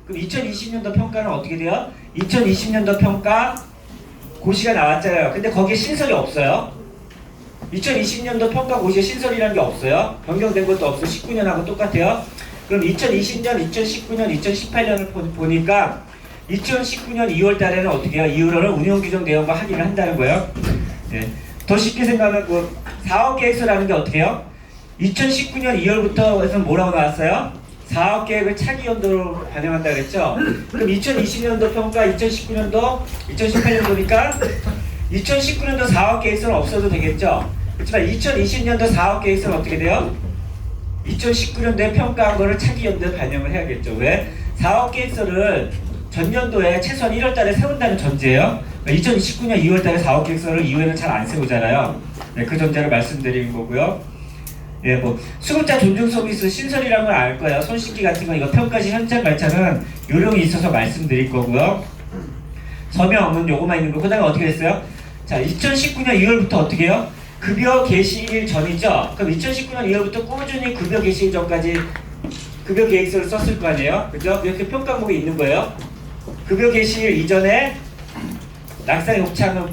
그럼 2020년도 평가는 어떻게 돼요? 2020년도 평가 고시가 나왔잖아요. 근데 거기에 신설이 없어요. 2020년도 평가 고시에 신설이라는 게 없어요. 변경된 것도 없어요. 19년하고 똑같아요. 그럼 2020년, 2019년, 2018년을 보니까 2019년 2월 달에는 어떻게 해요? 이후로는 운영규정 내용과 확인을 한다는 거예요. 예. 더 쉽게 생각하면 그 사업계획서라는 게 어떻게 해요? 2019년 2월부터 해서 뭐라고 나왔어요? 사업계획을 차기 연도로 반영한다 그랬죠? 그럼 2020년도 평가, 2019년도, 2018년도니까 2019년도 사업계획서는 없어도 되겠죠? 그렇지만 2020년도 사업계획서는 어떻게 돼요? 2019년도에 평가한 거를 차기 연도에 반영을 해야겠죠. 왜? 사업계획서를 전년도에 최소한 1월 달에 세운다는 전제예요. 2029년 2월 달에 사업계획서를 이후에는 잘 안 세우잖아요. 네, 그 전제를 말씀드리는 거고요. 예, 뭐 수급자 존중 서비스 신설이라는 걸 알 거예요. 손 씻기 같은 거 이거 평가시 현장 발차는 요령이 있어서 말씀드릴 거고요. 서명은 요거만 있는 거. 그다음에 어떻게 됐어요? 자, 2019년 2월부터 어떻게 해요? 급여 개시일 전이죠. 그럼 2019년 2월부터 꾸준히 급여 개시일 전까지 급여 계획서를 썼을 거 아니에요? 그죠? 이렇게 평가목이 있는 거예요. 급여 개시일 이전에 낙상 욕창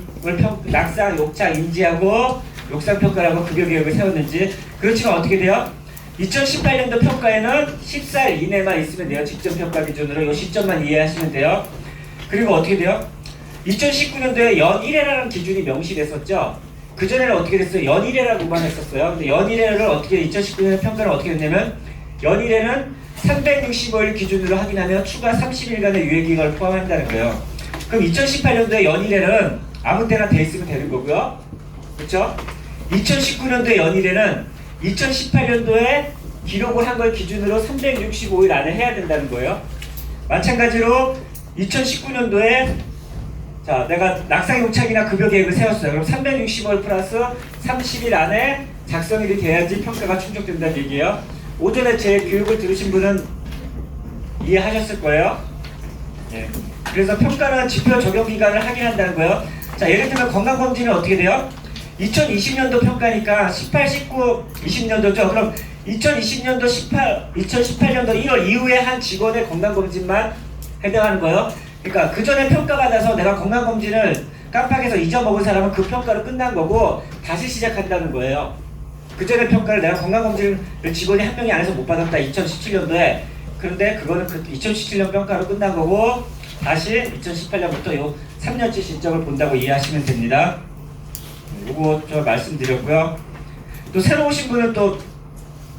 인지하고 욕상 평가라고 급여 계획을 세웠는지. 그렇지만 어떻게 돼요? 2018년도 평가에는 14일 이내만 있으면 돼요. 직전 평가 기준으로 이 시점만 이해하시면 돼요. 그리고 어떻게 돼요? 2019년도에 연 1회라는 기준이 명시됐었죠. 그전에는 어떻게 됐어요? 연 1회라고만 했었어요. 근데 연 1회를 어떻게 2019년 평가는 어떻게 됐냐면 연 1회는 365일 기준으로 확인하며 추가 30일간의 유예기간을 포함한다는 거예요. 그럼 2018년도에 연 1회는 아무 때나 돼 있으면 되는 거고요. 그렇죠? 2019년도에 연 1회는 2018년도에 기록을 한 걸 기준으로 365일 안에 해야 된다는 거예요. 마찬가지로 2019년도에 자, 내가 낙상 욕창이나 급여 계획을 세웠어요. 그럼 365일 플러스 30일 안에 작성일이 돼야지 평가가 충족된다는 얘기예요. 오전에 제 교육을 들으신 분은 이해하셨을 거예요. 네. 그래서 평가는 지표 적용 기간을 확인한다는 거예요. 자, 예를 들면 건강검진은 어떻게 돼요? 2020년도 평가니까 18, 19, 20년도죠. 그럼 2020년도 2018년도 1월 이후에 한 직원의 건강검진만 해당하는 거예요. 그러니까 그 전에 평가받아서 내가 건강검진을 깜빡해서 잊어먹은 사람은 그 평가로 끝난 거고 다시 시작한다는 거예요. 그 전에 평가를 내가 건강검진을 직원이 한 명이 안 해서 못 받았다 2017년도에. 그런데 그거는 그 2017년 평가로 끝난 거고 다시 2018년부터 요 3년치 실적을 본다고 이해하시면 됩니다. 요거 저 말씀드렸고요. 또 새로 오신 분은 또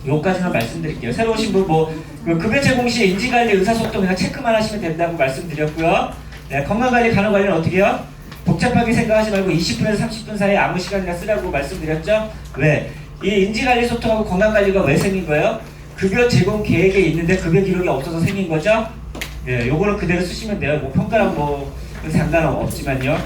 요까지만 말씀드릴게요. 새로 오신 분 뭐 급여 제공 시 인지관리 의사소통 그냥 체크만 하시면 된다고 말씀드렸고요. 네, 건강관리 간호관리는 어떻게 해요? 복잡하게 생각하지 말고 20분에서 30분 사이에 아무 시간이나 쓰라고 말씀드렸죠? 왜? 이 인지관리 소통하고 건강관리가 왜 생긴 거예요? 급여 제공 계획에 있는데 급여 기록이 없어서 생긴 거죠? 네, 요거는 그대로 쓰시면 돼요. 뭐 평가랑 뭐 상관은 없지만요.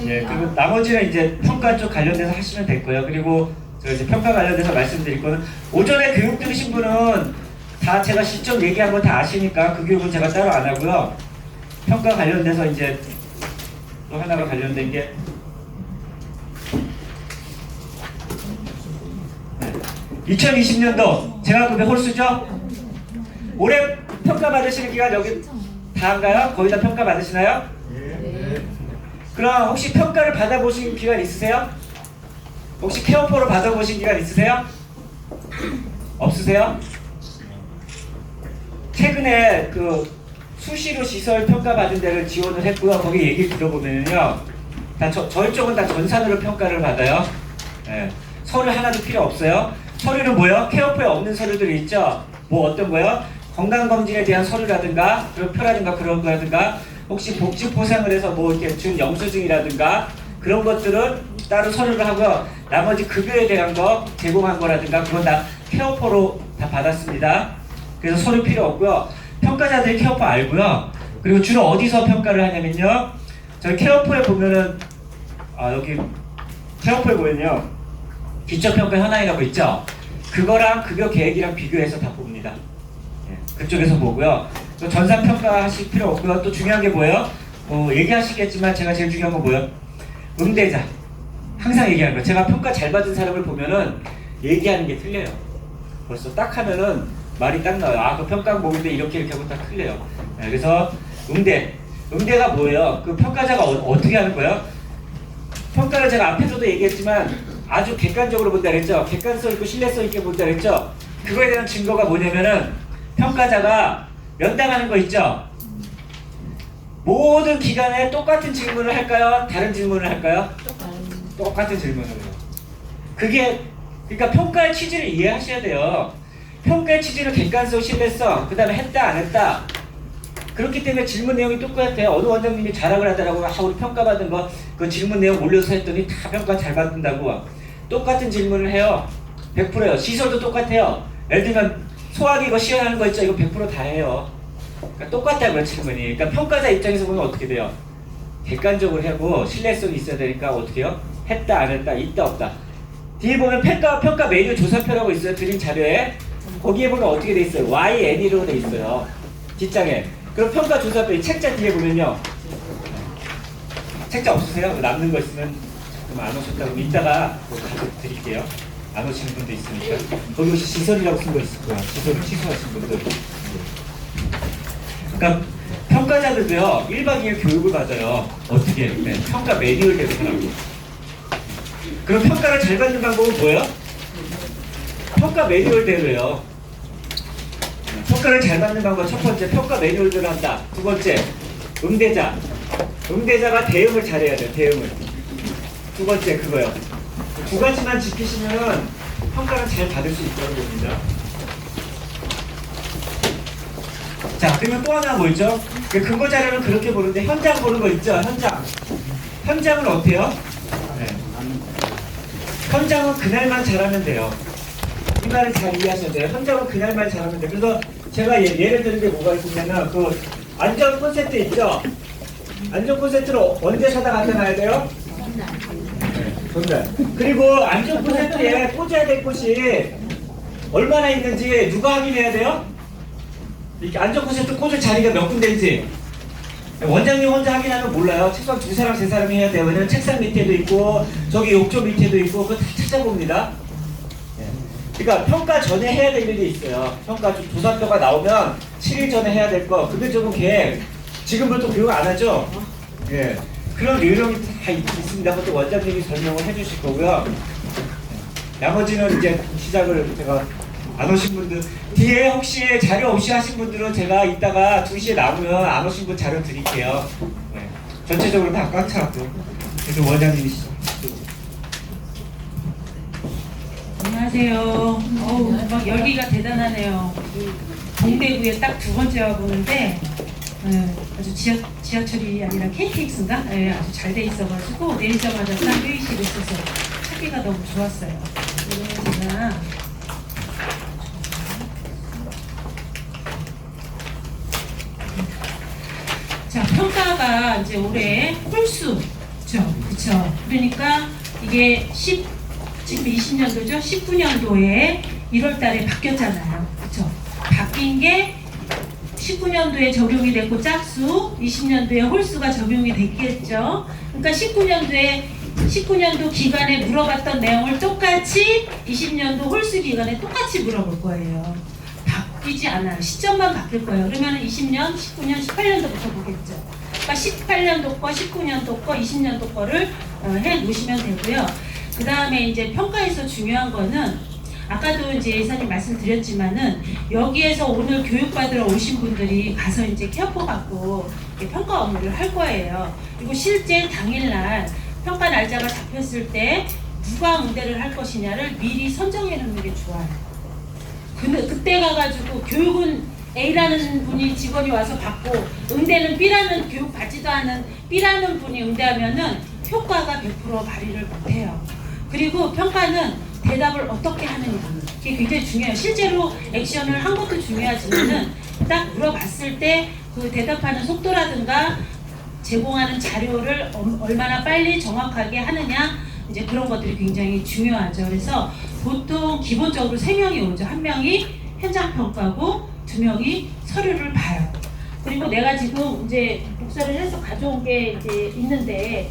네, 그리고 나머지는 이제 평가 쪽 관련돼서 하시면 될 거예요. 그리고 저 이제 평가 관련돼서 말씀드릴 거는 오전에 교육 들으신 분은 다 제가 시점 얘기한 거 다 아시니까 그 교육은 제가 따로 안 하고요. 평가 관련돼서 이제 또 하나가 관련된 게 2020년도 재가급여 홀수죠? 올해 평가 받으시는 기간 여기 다인가요? 거의 다 평가 받으시나요? 네. 그럼 혹시 평가를 받아보신 기간 있으세요? 혹시 케어포를 받아보신 기간 있으세요? 없으세요? 최근에 그 수시로 시설 평가 받은 데를 지원을 했고요. 거기 얘기를 들어보면요, 다 저희 쪽은 다 전산으로 평가를 받아요. 네. 서류 하나도 필요 없어요. 서류는 뭐요? 케어포에 없는 서류들이 있죠. 뭐 어떤 거요? 건강검진에 대한 서류라든가 그런 표라든가 그런 거라든가 혹시 복지 보상을 해서 뭐 이렇게 준 영수증이라든가 그런 것들은 따로 서류를 하고요. 나머지 급여에 대한 거 제공한 거라든가 그건 다 케어포로 다 받았습니다. 그래서 서류 필요 없고요. 평가자들이 케어포 알고요. 그리고 주로 어디서 평가를 하냐면요, 저희 케어포에 보면은 여기 케어포에 보면요 기초평가 현황이라고 있죠. 그거랑 급여 계획이랑 비교해서 다 봅니다. 그쪽에서 보고요. 또 전산평가 하실 필요 없고요. 또 중요한 게 뭐예요? 얘기하시겠지만 제가 제일 중요한 건 뭐예요? 응대자. 항상 얘기하는 거. 제가 평가 잘 받은 사람을 보면은 얘기하는 게 틀려요. 벌써 딱 하면은 말이 딱 나와요. 아, 그 평가 보는데 이렇게 하고 딱 틀려요. 네, 그래서 응대가 뭐예요? 그 평가자가 어떻게 하는 거예요? 평가를 제가 앞에서도 얘기했지만 아주 객관적으로 본다 그랬죠. 객관성 있고 신뢰성 있게 본다 그랬죠. 그거에 대한 증거가 뭐냐면은 평가자가 면담하는 거 있죠. 모든 기간에 똑같은 질문을 할까요? 다른 질문을 할까요? 똑같은 질문을 해요. 그러니까 평가의 취지를 이해하셔야 돼요. 평가의 취지는 객관성, 신뢰성, 그 다음에 했다 안 했다. 그렇기 때문에 질문 내용이 똑같아요. 어느 원장님이 자랑을 하더라고요. 아, 우리 평가받은 거 그 질문 내용 올려서 했더니 다 평가 잘 받는다고. 똑같은 질문을 해요. 100%예요. 시설도 똑같아요. 예를 들면 소화기 이거 시연하는 거 있죠. 이거 100% 다 해요. 그러니까 똑같다고요, 질문이. 그러니까 평가자 입장에서 보면 어떻게 돼요? 객관적으로 하고 신뢰성이 있어야 되니까 어떻게 해요? 했다 안 했다, 있다 없다. 뒤에 보면 평가 메뉴 조사표라고 있어요. 드린 자료에. 거기에 보면 어떻게 돼 있어요? YNE로 돼 있어요. 뒷장에. 그럼 평가 조사표 이 책자 뒤에 보면요. 책자 없으세요? 남는 거 있으면 좀 안 오셨다고 이따가 가져 드릴게요. 안 오시는 분도 있으니까. 거기 혹시 시설이라고 쓴 거 있을 거야. 시설을 취소하신 분들. 그러니까 평가자들도요 1박 2일 교육을 받아요. 어떻게? 네, 평가 매뉴얼대로 하라고. 그럼 평가를 잘 받는 방법은 뭐예요? 평가 매뉴얼대로예요. 평가를 잘 받는 방법 첫 번째 평가 매뉴얼대로 한다. 두 번째 응대자가 대응을 잘해야 돼요. 대응을. 두 번째 그거요. 두 가지만 지키시면 평가를 잘 받을 수 있다는 겁니다. 자, 그러면 또 하나 뭐 있죠? 근거 자료는 그렇게 보는데 현장 보는 거 있죠? 현장은 어때요? 네. 현장은 그날만 잘하면 돼요. 이 말을 잘 이해하셔야 돼요. 현장은 그날만 잘하면 돼요. 그래서 제가 예를 드는 게 뭐가 있냐면 그 안전 콘센트 있죠? 안전 콘센트를 언제 사다 갖다 놔야 돼요? 전날. 그리고 안전 콘센트에 꽂아야 될 곳이 얼마나 있는지 누가 확인해야 돼요? 이렇게 안전 콘센트 꽂을 자리가 몇 군데인지 원장님 혼자 확인하면 몰라요. 최소한 2사람, 3사람이 해야 돼요. 왜냐면 책상 밑에도 있고 저기 욕조 밑에도 있고 그거 다 찾아봅니다. 그러니까 평가 전에 해야 될 일이 있어요. 평가 조사표가 나오면 7일 전에 해야 될 거. 근데 조금 걔 지금부터 교육 안 하죠? 예. 그런 요령이 다 있습니다. 그것도 원장님이 설명을 해주실 거고요. 나머지는 이제 시작을 제가 안 오신 분들 뒤에 혹시 자료 없이 하신 분들은 제가 이따가 2시에 나오면 안 오신 분 자료 드릴게요. 네. 전체적으로 다 꽉 차고. 그래서 원장님이시죠. 안녕하세요. 어우, 막 열기가 대단하네요. 동대구에 딱 2번째 와보는데 아주 지하철이 아니라 KTX인가? 네, 아주 잘 돼 있어가지고 내리자마자 딱 회의실에 있어서 찾기가 너무 좋았어요. 그래서 제가 자, 평가가 이제 올해 홀수 그쵸? 그러니까 이게 지금 20년도죠? 19년도에 1월달에 바뀌었잖아요. 그쵸? 바뀐 게 19년도에 적용이 됐고 짝수, 20년도에 홀수가 적용이 됐겠죠. 그러니까 19년도 기간에 물어봤던 내용을 똑같이 20년도 홀수 기간에 똑같이 물어볼 거예요. 바뀌지 않아요. 시점만 바뀔 거예요. 그러면 20년, 19년, 18년도부터 보겠죠. 그러니까 18년도 거, 19년도 거, 20년도 거를 해 놓으시면 되고요. 그 다음에 이제 평가에서 중요한 거는 아까도 이제 예사님 말씀드렸지만은 여기에서 오늘 교육받으러 오신 분들이 가서 이제 케어포 받고 평가 업무를 할 거예요. 그리고 실제 당일날 평가 날짜가 잡혔을 때 누가 응대를 할 것이냐를 미리 선정해 놓는 게 좋아요. 그때 가가지고 교육은 A라는 분이 직원이 와서 받고 응대는 B라는 교육 받지도 않은 B라는 분이 응대하면은 효과가 100% 발휘를 못해요. 그리고 평가는 대답을 어떻게 하느냐 이게 굉장히 중요해요. 실제로 액션을 한 것도 중요하지만은 딱 물어봤을 때 그 대답하는 속도라든가 제공하는 자료를 얼마나 빨리 정확하게 하느냐 이제 그런 것들이 굉장히 중요하죠. 그래서 보통 기본적으로 3명이 오죠. 1명이 현장 평가고 2명이 서류를 봐요. 그리고 내가 지금 이제 복사를 해서 가져온 게 이제 있는데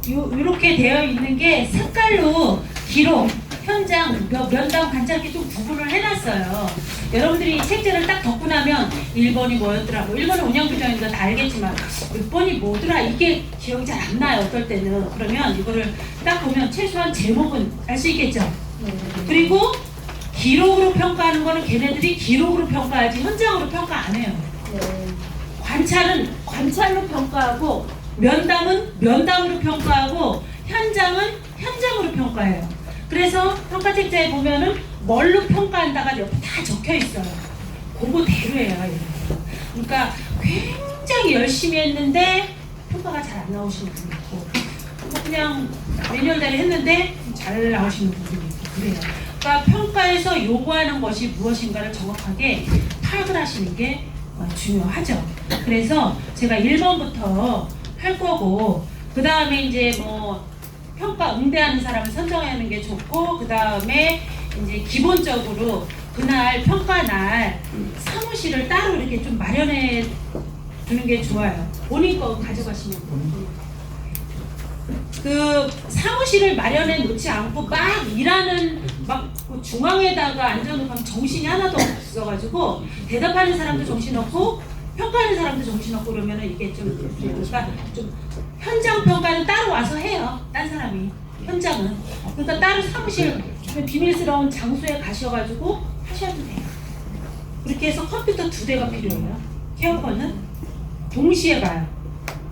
이렇게 되어 있는 게 색깔로 기록 현장, 면담, 관찰기 좀 구분을 해놨어요. 여러분들이 책자를 딱 덮고 나면 1번이 뭐였더라, 뭐 1번은 운영규정인가 다 알겠지만 6번이 뭐더라 이게 기억이 잘 안 나요. 어떨 때는. 그러면 이거를 딱 보면 최소한 제목은 알 수 있겠죠. 그리고 기록으로 평가하는 거는 걔네들이 기록으로 평가하지 현장으로 평가 안 해요. 관찰은 관찰로 평가하고 면담은 면담으로 평가하고 현장은 현장으로 평가해요. 그래서 평가 책자에 보면은 뭘로 평가한다가 옆에 다 적혀 있어요. 그거대로예요. 그러니까 굉장히 열심히 했는데 평가가 잘 안 나오시는 분이 있고, 뭐 그냥 매년달에 했는데 잘 나오시는 분들이 있고 그래요. 그러니까 평가에서 요구하는 것이 무엇인가를 정확하게 파악을 하시는 게 중요하죠. 그래서 제가 1번부터 할 거고, 그 다음에 이제 뭐 평가 응대하는 사람을 선정하는 게 좋고, 그 다음에 이제 기본적으로 그날 평가 날 사무실을 따로 이렇게 좀 마련해 두는 게 좋아요. 본인 거 가져가시면 그 사무실을 마련해 놓지 않고 막 일하는 막 중앙에다가 앉아놓고 하면 정신이 하나도 없어가지고 대답하는 사람도 정신없고 평가하는 사람도 정신없고 그러면은 이게 좀 그러니까 좀 현장 평가는 따로 와서 해요. 딴 사람이 현장은 그러니까 따로 사무실 비밀스러운 장소에 가셔가지고 하셔도 돼요. 그렇게 해서 컴퓨터 2대가 필요해요. 케어건은 동시에 봐요.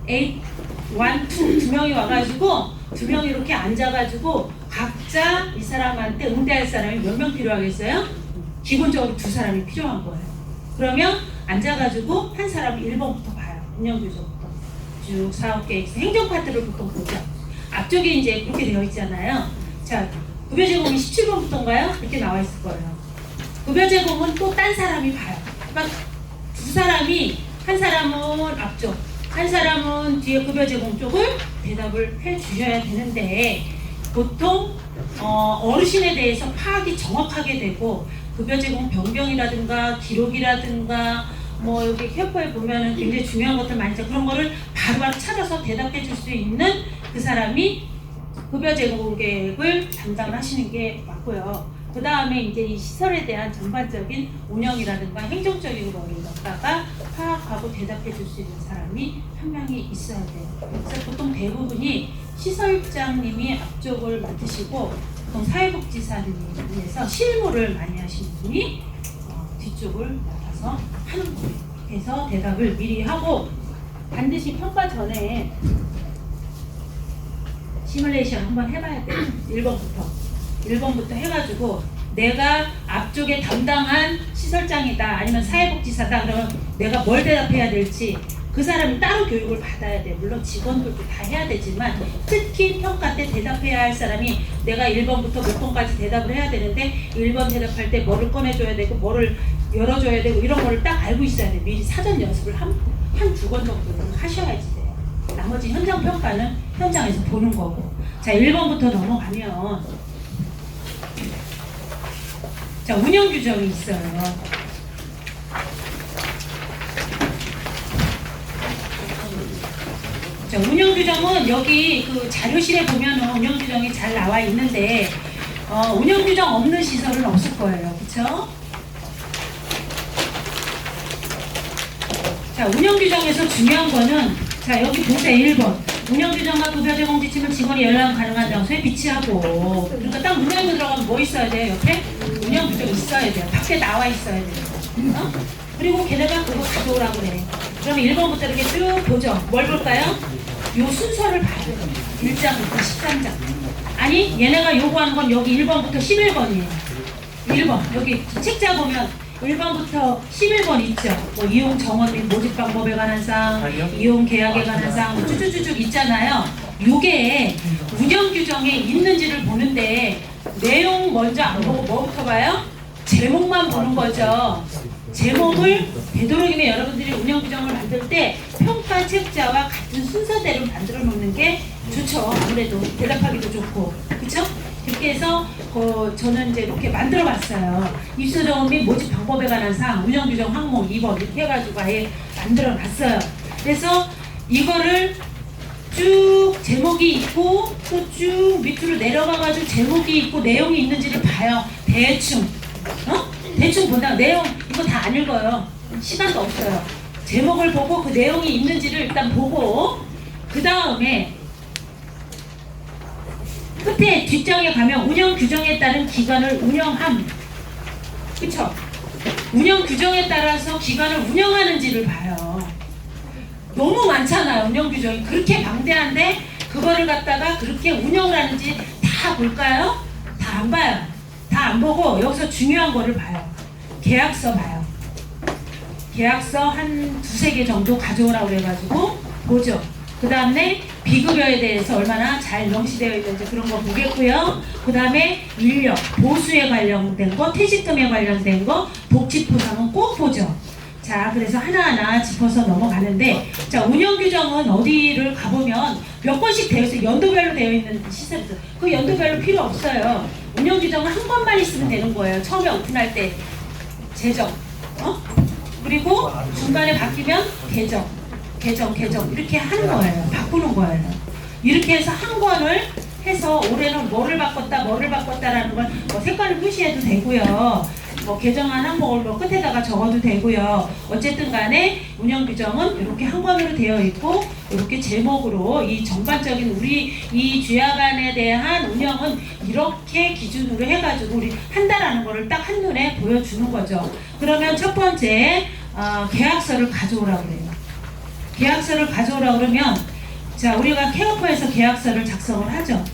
8, 1, 2 두 명이 와가지고 두 명이 이렇게 앉아가지고 각자 이 사람한테 응대할 사람이 몇 명 필요하겠어요? 기본적으로 2사람이 필요한 거예요. 그러면 앉아가지고 한 사람이 1번부터 봐요. 운영규정부터 쭉 사업계획 행정 파트를 보통 보죠. 앞쪽에 이제 그렇게 되어 있잖아요. 자, 급여 제공이 17번부터인가요? 이렇게 나와 있을 거예요. 급여 제공은 또 딴 사람이 봐요. 그러니까 2사람이 한 사람은 앞쪽, 한 사람은 뒤에 급여 제공 쪽을 대답을 해 주셔야 되는데 보통 어르신에 대해서 파악이 정확하게 되고 급여 제공 변경이라든가 기록이라든가 뭐 여기 캠프에 보면은 굉장히 중요한 것들 많이 있죠. 그런 거를 바로바로 찾아서 대답해 줄 수 있는 그 사람이 급여 제공 계획을 담당을 하시는 게 맞고요. 그 다음에 이제 이 시설에 대한 전반적인 운영이라든가 행정적인 거를 갖다가 파악하고 대답해 줄 수 있는 사람이 한 명이 있어야 돼요. 그래서 보통 대부분이 시설장님이 앞쪽을 맡으시고 보통 사회복지사님에서 실무를 많이 하시는 분이 뒤쪽을 맡아서 하는 거예요. 그래서 대답을 미리 하고 반드시 평가 전에 시뮬레이션 한번 해봐야 돼요. 1번부터 해가지고 내가 앞쪽에 담당한 시설장이다 아니면 사회복지사다 그러면 내가 뭘 대답해야 될지 그 사람이 따로 교육을 받아야 돼. 물론 직원들도 다 해야 되지만 특히 평가 때 대답해야 할 사람이 내가 1번부터 몇 번까지 대답을 해야 되는데 1번 대답할 때 뭐를 꺼내줘야 되고 뭐를 열어줘야 되고 이런 거를 딱 알고 있어야 돼. 미리 사전 연습을 한2번 정도는 하셔야지 돼요. 나머지 현장 평가는 현장에서 보는 거고. 자, 1번부터 넘어가면 자, 운영 규정이 있어요. 자, 운영 규정은 여기 그 자료실에 보면은 운영 규정이 잘 나와 있는데 운영 규정 없는 시설은 없을 거예요. 그렇죠? 자, 운영 규정에서 중요한 거는 자, 여기 보세요. 1번. 운영 규정과 급여 제공 지침은 직원이 연락 가능한 장소에 비치하고 그러니까 딱 운영에 들어가면 뭐 있어야 돼요? 옆에 운영 규정 있어야 돼요. 밖에 나와 있어야 돼요. 그리고 걔네가 그거 가져오라고 그래. 그럼 1번부터 이렇게 쭉 보죠. 뭘 볼까요? 요 순서를 봐야 돼요. 1장부터 13장. 아니 얘네가 요구하는 건 여기 1번부터 11번이에요. 1번 여기 책자 보면 1번부터 11번 있죠. 뭐 이용 정원 및 모집 방법에 관한 사항, 이용 계약에 관한 사항, 뭐 쭉쭉쭉 있잖아요. 요게 운영 규정에 있는지를 보는데 내용 먼저 안 보고 뭐부터 봐요? 제목만 보는 거죠. 제목을 되도록이면 여러분들이 운영 규정을 만들 때 평가 책자와 같은 순서대로 만들어 놓는 게 좋죠. 아무래도 대답하기도 좋고, 그렇죠? 그렇게 해서 저는 이제 이렇게 만들어 봤어요. 입소 정원 및 모집 방법에 관한 사항, 운영 규정 항목 2번 이렇게 해가지고 아예 만들어 놨어요. 그래서 이거를 쭉 제목이 있고 또 쭉 밑으로 내려가가지고 제목이 있고 내용이 있는지를 봐요. 대충 대충 본다. 내용 이거 다 안 읽어요. 시간도 없어요. 제목을 보고 그 내용이 있는지를 일단 보고 그 다음에 끝에 뒷장에 가면 운영 규정에 따른 기관을 운영함. 그쵸? 운영 규정에 따라서 기관을 운영하는지를 봐요. 너무 많잖아요. 운영 규정이 그렇게 방대한데 그거를 갖다가 그렇게 운영을 하는지 다 볼까요? 다 안 봐요. 다 안 보고 여기서 중요한 거를 봐요. 계약서 봐요. 계약서 한 두세 개 정도 가져오라고 그래가지고 보죠. 그 다음에 비급여에 대해서 얼마나 잘 명시되어 있는지 그런 거 보겠고요. 그 다음에 인력, 보수에 관련된 거, 퇴직금에 관련된 거, 복지보상은 꼭 보죠. 자, 그래서 하나하나 짚어서 넘어가는데, 자, 운영규정은 어디를 가보면 몇 권씩 되어 있어요. 연도별로 되어 있는 시설들. 그 연도별로 필요 없어요. 운영규정은 한 권만 있으면 되는 거예요. 처음에 오픈할 때 제정, 그리고 중간에 바뀌면 개정 이렇게 하는 거예요. 바꾸는 거예요. 이렇게 해서 한 권을 해서 올해는 뭐를 바꿨다라는 걸 뭐 색깔을 표시해도 되고요. 뭐 개정안 항목을 뭐 끝에다가 적어도 되고요. 어쨌든 간에 운영 규정은 이렇게 한 권으로 되어 있고 이렇게 제목으로 이 전반적인 우리 이 주야간에 대한 운영은 이렇게 기준으로 해가지고 우리 한다라는 거를 딱 한눈에 보여주는 거죠. 그러면 첫 번째 계약서를 가져오라고 그래요. 계약서를 가져오라고 그러면 자, 우리가 케어퍼에서 계약서를 작성을 하죠.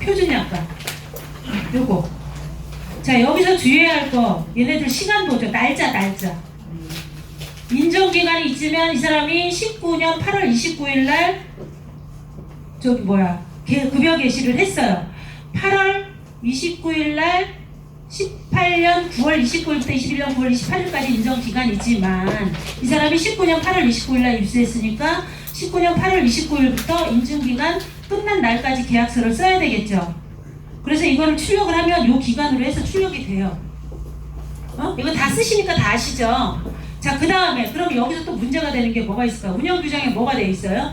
표준약관 요거. 자, 여기서 주의해야 할 거 얘네들 시간 보죠. 날짜 인정기간이 있으면 이 사람이 19년 8월 29일 날 저기 급여 개시를 했어요. 8월 29일 날 18년 9월 29일부터 21년 9월 28일까지 인정기간이지만 이 사람이 19년 8월 29일 날 입수했으니까 19년 8월 29일부터 인증기간 끝난 날까지 계약서를 써야 되겠죠. 그래서 이거를 출력을 하면 요 기간으로 해서 출력이 돼요. 이거 다 쓰시니까 다 아시죠? 자, 그 다음에 그럼 여기서 또 문제가 되는 게 뭐가 있을까요? 운영규정에 뭐가 돼 있어요?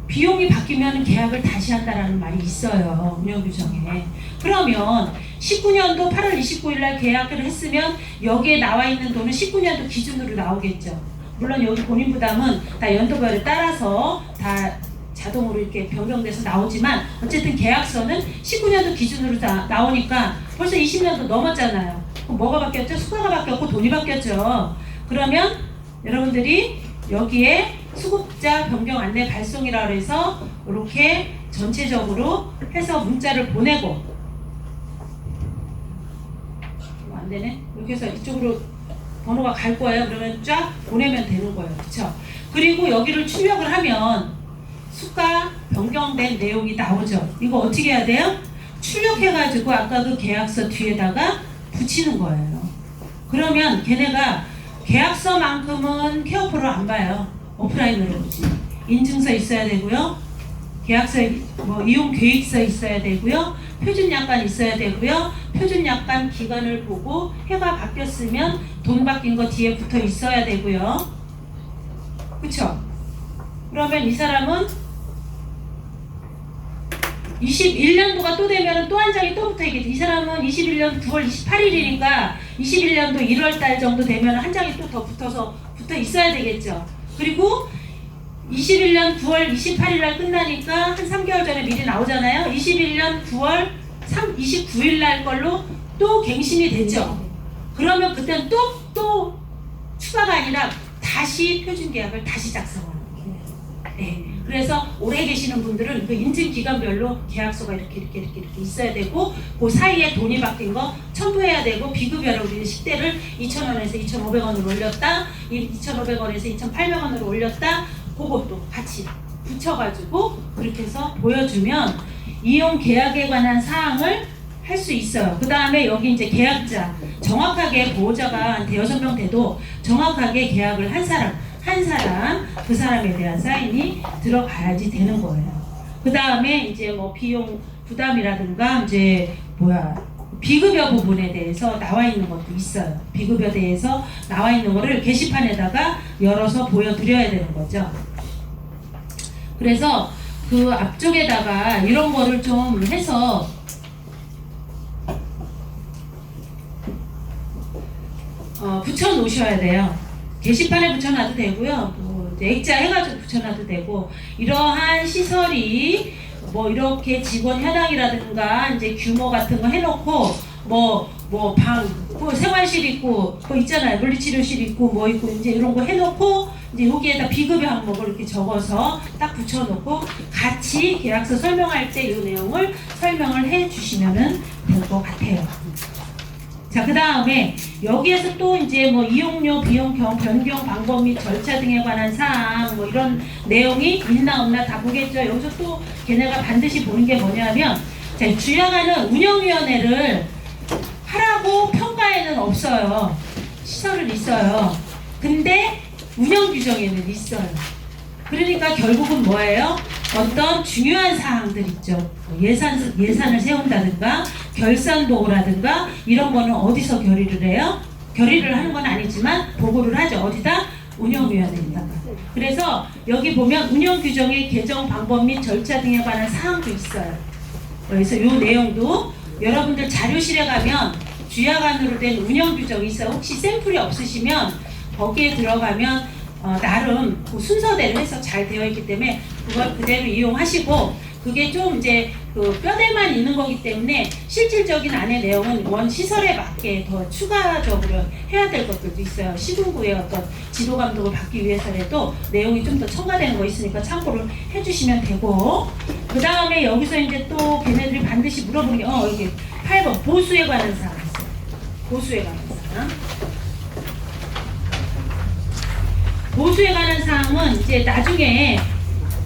비용이 바뀌면 계약을 다시 한다라는 말이 있어요. 운영규정에. 그러면 19년도 8월 29일 날 계약을 했으면 여기에 나와 있는 돈은 19년도 기준으로 나오겠죠. 물론 여기 본인 부담은 다 연도별에 따라서 다 자동으로 이렇게 변경돼서 나오지만 어쨌든 계약서는 19년도 기준으로 다 나오니까 벌써 20년도 넘었잖아요. 그럼 뭐가 바뀌었죠? 수가가 바뀌었고 돈이 바뀌었죠. 그러면 여러분들이 여기에 수급자 변경 안내 발송이라고 해서 이렇게 전체적으로 해서 문자를 보내고 안 되네? 이렇게 해서 이쪽으로 번호가 갈 거예요. 그러면 쫙 보내면 되는 거예요. 그쵸? 그리고 여기를 출력을 하면 수가 변경된 내용이 나오죠. 이거 어떻게 해야 돼요? 출력해가지고 아까 그 계약서 뒤에다가 붙이는 거예요. 그러면 걔네가 계약서만큼은 케어포를 안 봐요. 오프라인으로 보지. 인증서 있어야 되고요. 계약서, 이용 계획서 있어야 되고요. 표준약관 있어야 되고요. 표준약관 기간을 보고 해가 바뀌었으면 돈 바뀐 거 뒤에 붙어 있어야 되고요. 그쵸? 그러면 이 사람은 21년도가 또 되면 또 한 장이 또 붙어 있겠지. 이 사람은 21년 9월 28일이니까 21년도 1월달 정도 되면 한 장이 또 더 붙어 있어야 되겠죠. 그리고 21년 9월 28일 날 끝나니까 한 3개월 전에 미리 나오잖아요. 21년 9월 29일 날 걸로 또 갱신이 됐죠. 그러면 그때는 또 추가가 아니라 다시 표준계약을 다시 작성하는 거예요. 네. 그래서 오래 계시는 분들은 그 인증 기간별로 계약서가 이렇게 있어야 되고 그 사이에 돈이 바뀐 거 첨부해야 되고 비급여로 우리는 10대를 2,000원에서 2,500원으로 올렸다, 2,500원에서 2,800원으로 올렸다, 그것도 같이 붙여가지고 그렇게 해서 보여주면 이용 계약에 관한 사항을 할 수 있어요. 그 다음에 여기 이제 계약자, 정확하게 보호자가 한 대여섯 명 돼도 정확하게 계약을 한 사람, 그 사람에 대한 사인이 들어가야지 되는 거예요. 그 다음에 이제 비용 부담이라든가 이제 비급여 부분에 대해서 나와 있는 것도 있어요. 비급여에 대해서 나와 있는 거를 게시판에다가 열어서 보여드려야 되는 거죠. 그래서 그 앞쪽에다가 이런 거를 좀 해서 붙여 놓으셔야 돼요. 게시판에 붙여놔도 되고요. 뭐 액자 해가지고 붙여놔도 되고, 이러한 시설이 뭐 이렇게 직원 현황이라든가 이제 규모 같은 거 해놓고 뭐 생활실 있고 뭐 있잖아요. 물리치료실 있고 뭐 있고 이제 이런 거 해놓고 이제 여기에다 비급여 항목을 이렇게 적어서 딱 붙여놓고 같이 계약서 설명할 때 이 내용을 설명을 해주시면은 될 것 같아요. 자, 그 다음에 여기에서 또 이제 뭐 이용료, 비용 변경 방법 및 절차 등에 관한 사항 뭐 이런 내용이 있나 없나 다 보겠죠. 여기서 또 걔네가 반드시 보는 게 뭐냐면, 자, 주야가는 운영위원회를 하라고 평가에는 없어요. 시설은 있어요. 근데 운영 규정에는 있어요. 그러니까 결국은 뭐예요? 어떤 중요한 사항들 있죠. 예산을 세운다든가 결산도라든가 이런 거는 어디서 결의를 해요? 결의를 하는 건 아니지만 보고를 하죠. 어디다? 운영위원회에다가. 그래서 여기 보면 운영규정의 개정 방법 및 절차 등에 관한 사항도 있어요. 그래서 이 내용도 여러분들 자료실에 가면 주야간으로 된 운영규정이 있어요. 혹시 샘플이 없으시면 거기에 들어가면 나름 그 순서대로 해서 잘 되어 있기 때문에 그걸 그대로 이용하시고, 그게 좀 이제 그 뼈대만 있는 거기 때문에 실질적인 안의 내용은 원 시설에 맞게 더 추가적으로 해야 될 것들도 있어요. 시군구의 어떤 지도 감독을 받기 위해서라도 내용이 좀 더 첨가되는 거 있으니까 참고를 해주시면 되고, 그 다음에 여기서 이제 또 걔네들이 반드시 물어보는 게 여기 8번 보수에 관한 사항 있어요. 보수에 관한 사항. 보수에 관한 사항은 이제 나중에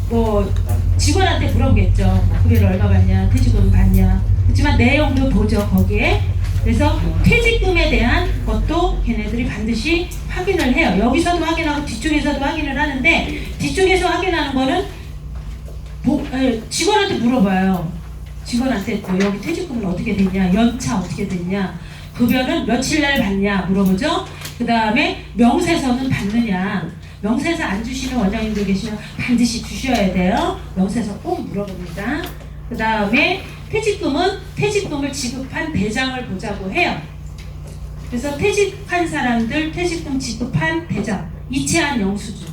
뭐 직원한테 물어보겠죠. 뭐 급여를 얼마 받냐, 퇴직금 받냐. 그렇지만 내용도 보죠, 거기에. 그래서 퇴직금에 대한 것도 걔네들이 반드시 확인을 해요. 여기서도 확인하고 뒤쪽에서도 확인을 하는데, 뒤쪽에서 확인하는 거는 직원한테 물어봐요. 직원한테 또 여기 퇴직금은 어떻게 됐냐, 연차 어떻게 됐냐, 급여는 며칠 날 받냐 물어보죠. 그 다음에 명세서는 받느냐. 명세서 안 주시는 원장님들 계시면 반드시 주셔야 돼요. 명세서 꼭 물어봅니다. 그 다음에 퇴직금을 지급한 대장을 보자고 해요. 그래서 퇴직한 사람들 퇴직금 지급한 대장, 이체한 영수증.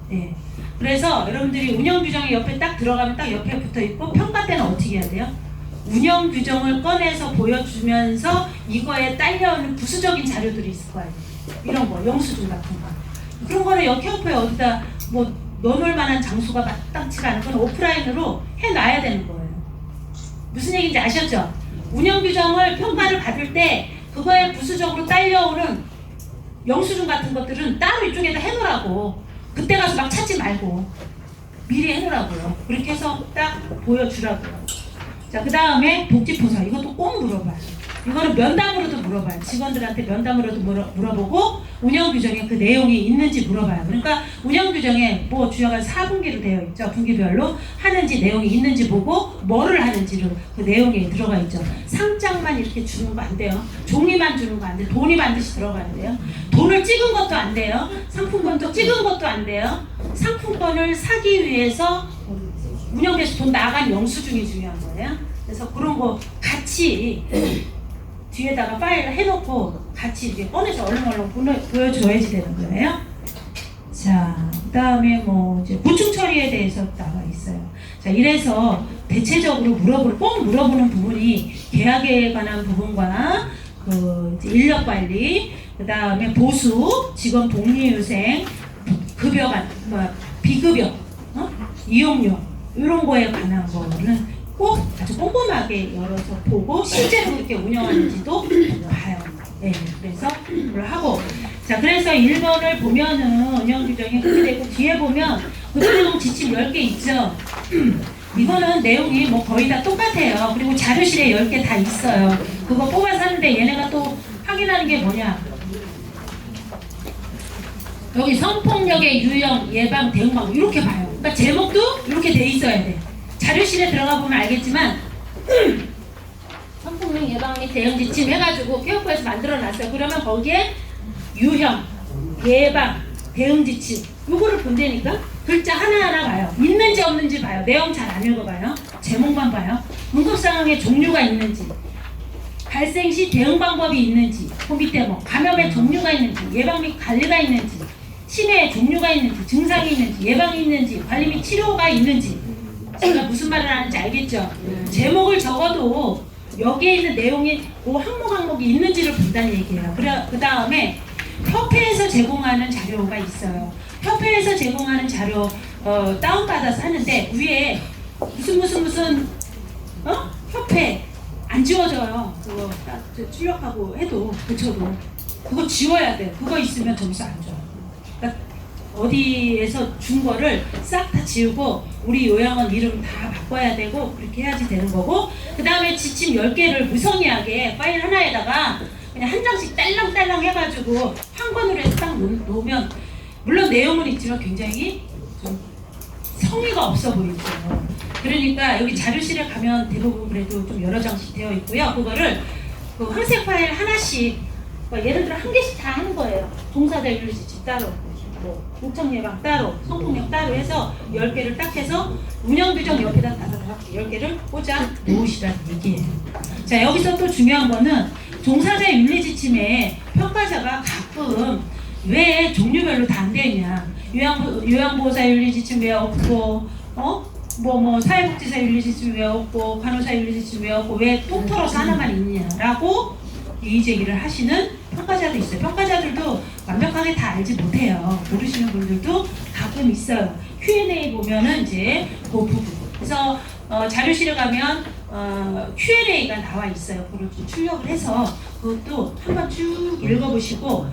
네. 그래서 여러분들이 운영규정이 옆에 딱 들어가면 딱 옆에 붙어있고, 평가 때는 어떻게 해야 돼요? 운영규정을 꺼내서 보여주면서 이거에 딸려오는 부수적인 자료들이 있을 거예요. 이런 거, 영수증 같은 거. 그런 거는 역협에 어디다 뭐 넣어놓을 만한 장소가 마땅치가 않은 건 오프라인으로 해놔야 되는 거예요. 무슨 얘기인지 아셨죠? 운영규정을 평가를 받을 때 그거에 부수적으로 딸려오는 영수증 같은 것들은 따로 이쪽에다 해놓으라고. 그때 가서 막 찾지 말고 미리 해놓으라고요. 그렇게 해서 딱 보여주라고요. 자, 그 다음에 복지포사. 이것도 꼭 물어봐요. 이거는 면담으로도 물어봐요. 직원들한테 면담으로도 물어보고 운영규정에 그 내용이 있는지 물어봐요. 그러니까 운영규정에 뭐 주요가 4분기로 되어 있죠. 분기별로 하는지 내용이 있는지 보고 뭐를 하는지를 그 내용에 들어가 있죠. 상장만 이렇게 주는 거 안 돼요. 종이만 주는 거 안 돼요. 돈이 반드시 들어가야 돼요. 돈을 찍은 것도 안 돼요. 상품권도 찍은 것도 안 돼요. 상품권을 사기 위해서 운영에서 돈 나간 영수증이 중요한 거예요. 그래서 그런 거 같이 뒤에다가 파일을 해놓고 같이 이렇게 꺼내서 얼렁얼렁 보여줘야지 되는 거예요. 자, 그 다음에 뭐 이제 보충 처리에 대해서 나와 있어요. 자, 이래서 대체적으로 꼭 물어보는 부분이 계약에 관한 부분과 그 이제 인력 관리, 그 다음에 보수, 직원 복리후생, 급여가 비급여, 이용료 이런 거에 관한 거는 꼭 아주 꼼꼼하게 열어서 보고 실제로 그렇게 운영하는지도 봐요. 네, 그래서 그걸 하고, 자, 그래서 1번을 보면은 운영규정이 그렇게 되고, 뒤에 보면 구조조정 지침 10개 있죠. 이거는 내용이 뭐 거의 다 똑같아요. 그리고 자료실에 10개 다 있어요. 그거 뽑아서 하는데 얘네가 또 확인하는 게 뭐냐, 여기 성폭력의 유형, 예방, 대응방 이렇게 봐요. 그러니까 제목도 이렇게 돼 있어야 돼. 자료실에 들어가 보면 알겠지만 성폭력 예방 및 대응 지침 해가지고 교육부에서 만들어놨어요. 그러면 거기에 유형, 예방, 대응 지침 요거를 본다니까 글자 하나하나 봐요. 있는지 없는지 봐요. 내용 잘 안 읽어봐요. 제목만 봐요. 응급상황의 종류가 있는지, 발생 시 대응 방법이 있는지, 그 밑에 뭐 감염의 종류가 있는지, 예방 및 관리가 있는지, 치매의 종류가 있는지, 증상이 있는지, 예방이 있는지, 관리 및 치료가 있는지. 제가 무슨 말을 하는지 알겠죠? 제목을 적어도 여기에 있는 내용이 그 항목이 있는지를 본다는 얘기예요. 그 다음에 협회에서 제공하는 자료가 있어요. 협회에서 제공하는 자료 다운받아서 하는데 위에 무슨 협회 안 지워져요. 그거 출력하고 해도 붙여도 그거 지워야 돼. 그거 있으면 점수 안 줘요. 그러니까 어디에서 준 거를 싹 다 지우고 우리 요양원 이름 다 바꿔야 되고 그렇게 해야지 되는 거고, 그 다음에 지침 10개를 무성의하게 파일 하나에다가 그냥 한 장씩 딸랑딸랑 해가지고 한 권으로 해서 딱 놓으면 물론 내용은 있지만 굉장히 좀 성의가 없어 보이죠. 그러니까 여기 자료실에 가면 대부분 그래도 좀 여러 장씩 되어 있고요. 그거를 그 황색 파일 하나씩 예를 들어 한 개씩 다 하는 거예요. 동사자 윤리 지침 따로, 뭐 우청 예방 따로, 성폭력 따로 해서 10개를 딱 해서 운영 규정 옆에다 다다닥 10개를 꽂아 놓으시라는 얘기예요. 자, 여기서 또 중요한 거는 종사자 윤리 지침에 평가자가 가끔 왜 종류별로 다 안 되어 있냐, 요양보호사 윤리 지침 왜 없고, 사회복지사 윤리 지침 왜 없고, 간호사 윤리 지침 왜 없고, 왜 통틀어서 하나만 있냐라고 이의 제기를 하시는 평가자도 있어요. 평가자들도 완벽하게 다 알지 못해요. 모르시는 분들도 가끔 있어요. Q&A 보면은 이제 그 부분. 그래서 자료실에 가면 Q&A가 나와 있어요. 그걸 좀 출력을 해서 그것도 한번 쭉 읽어보시고,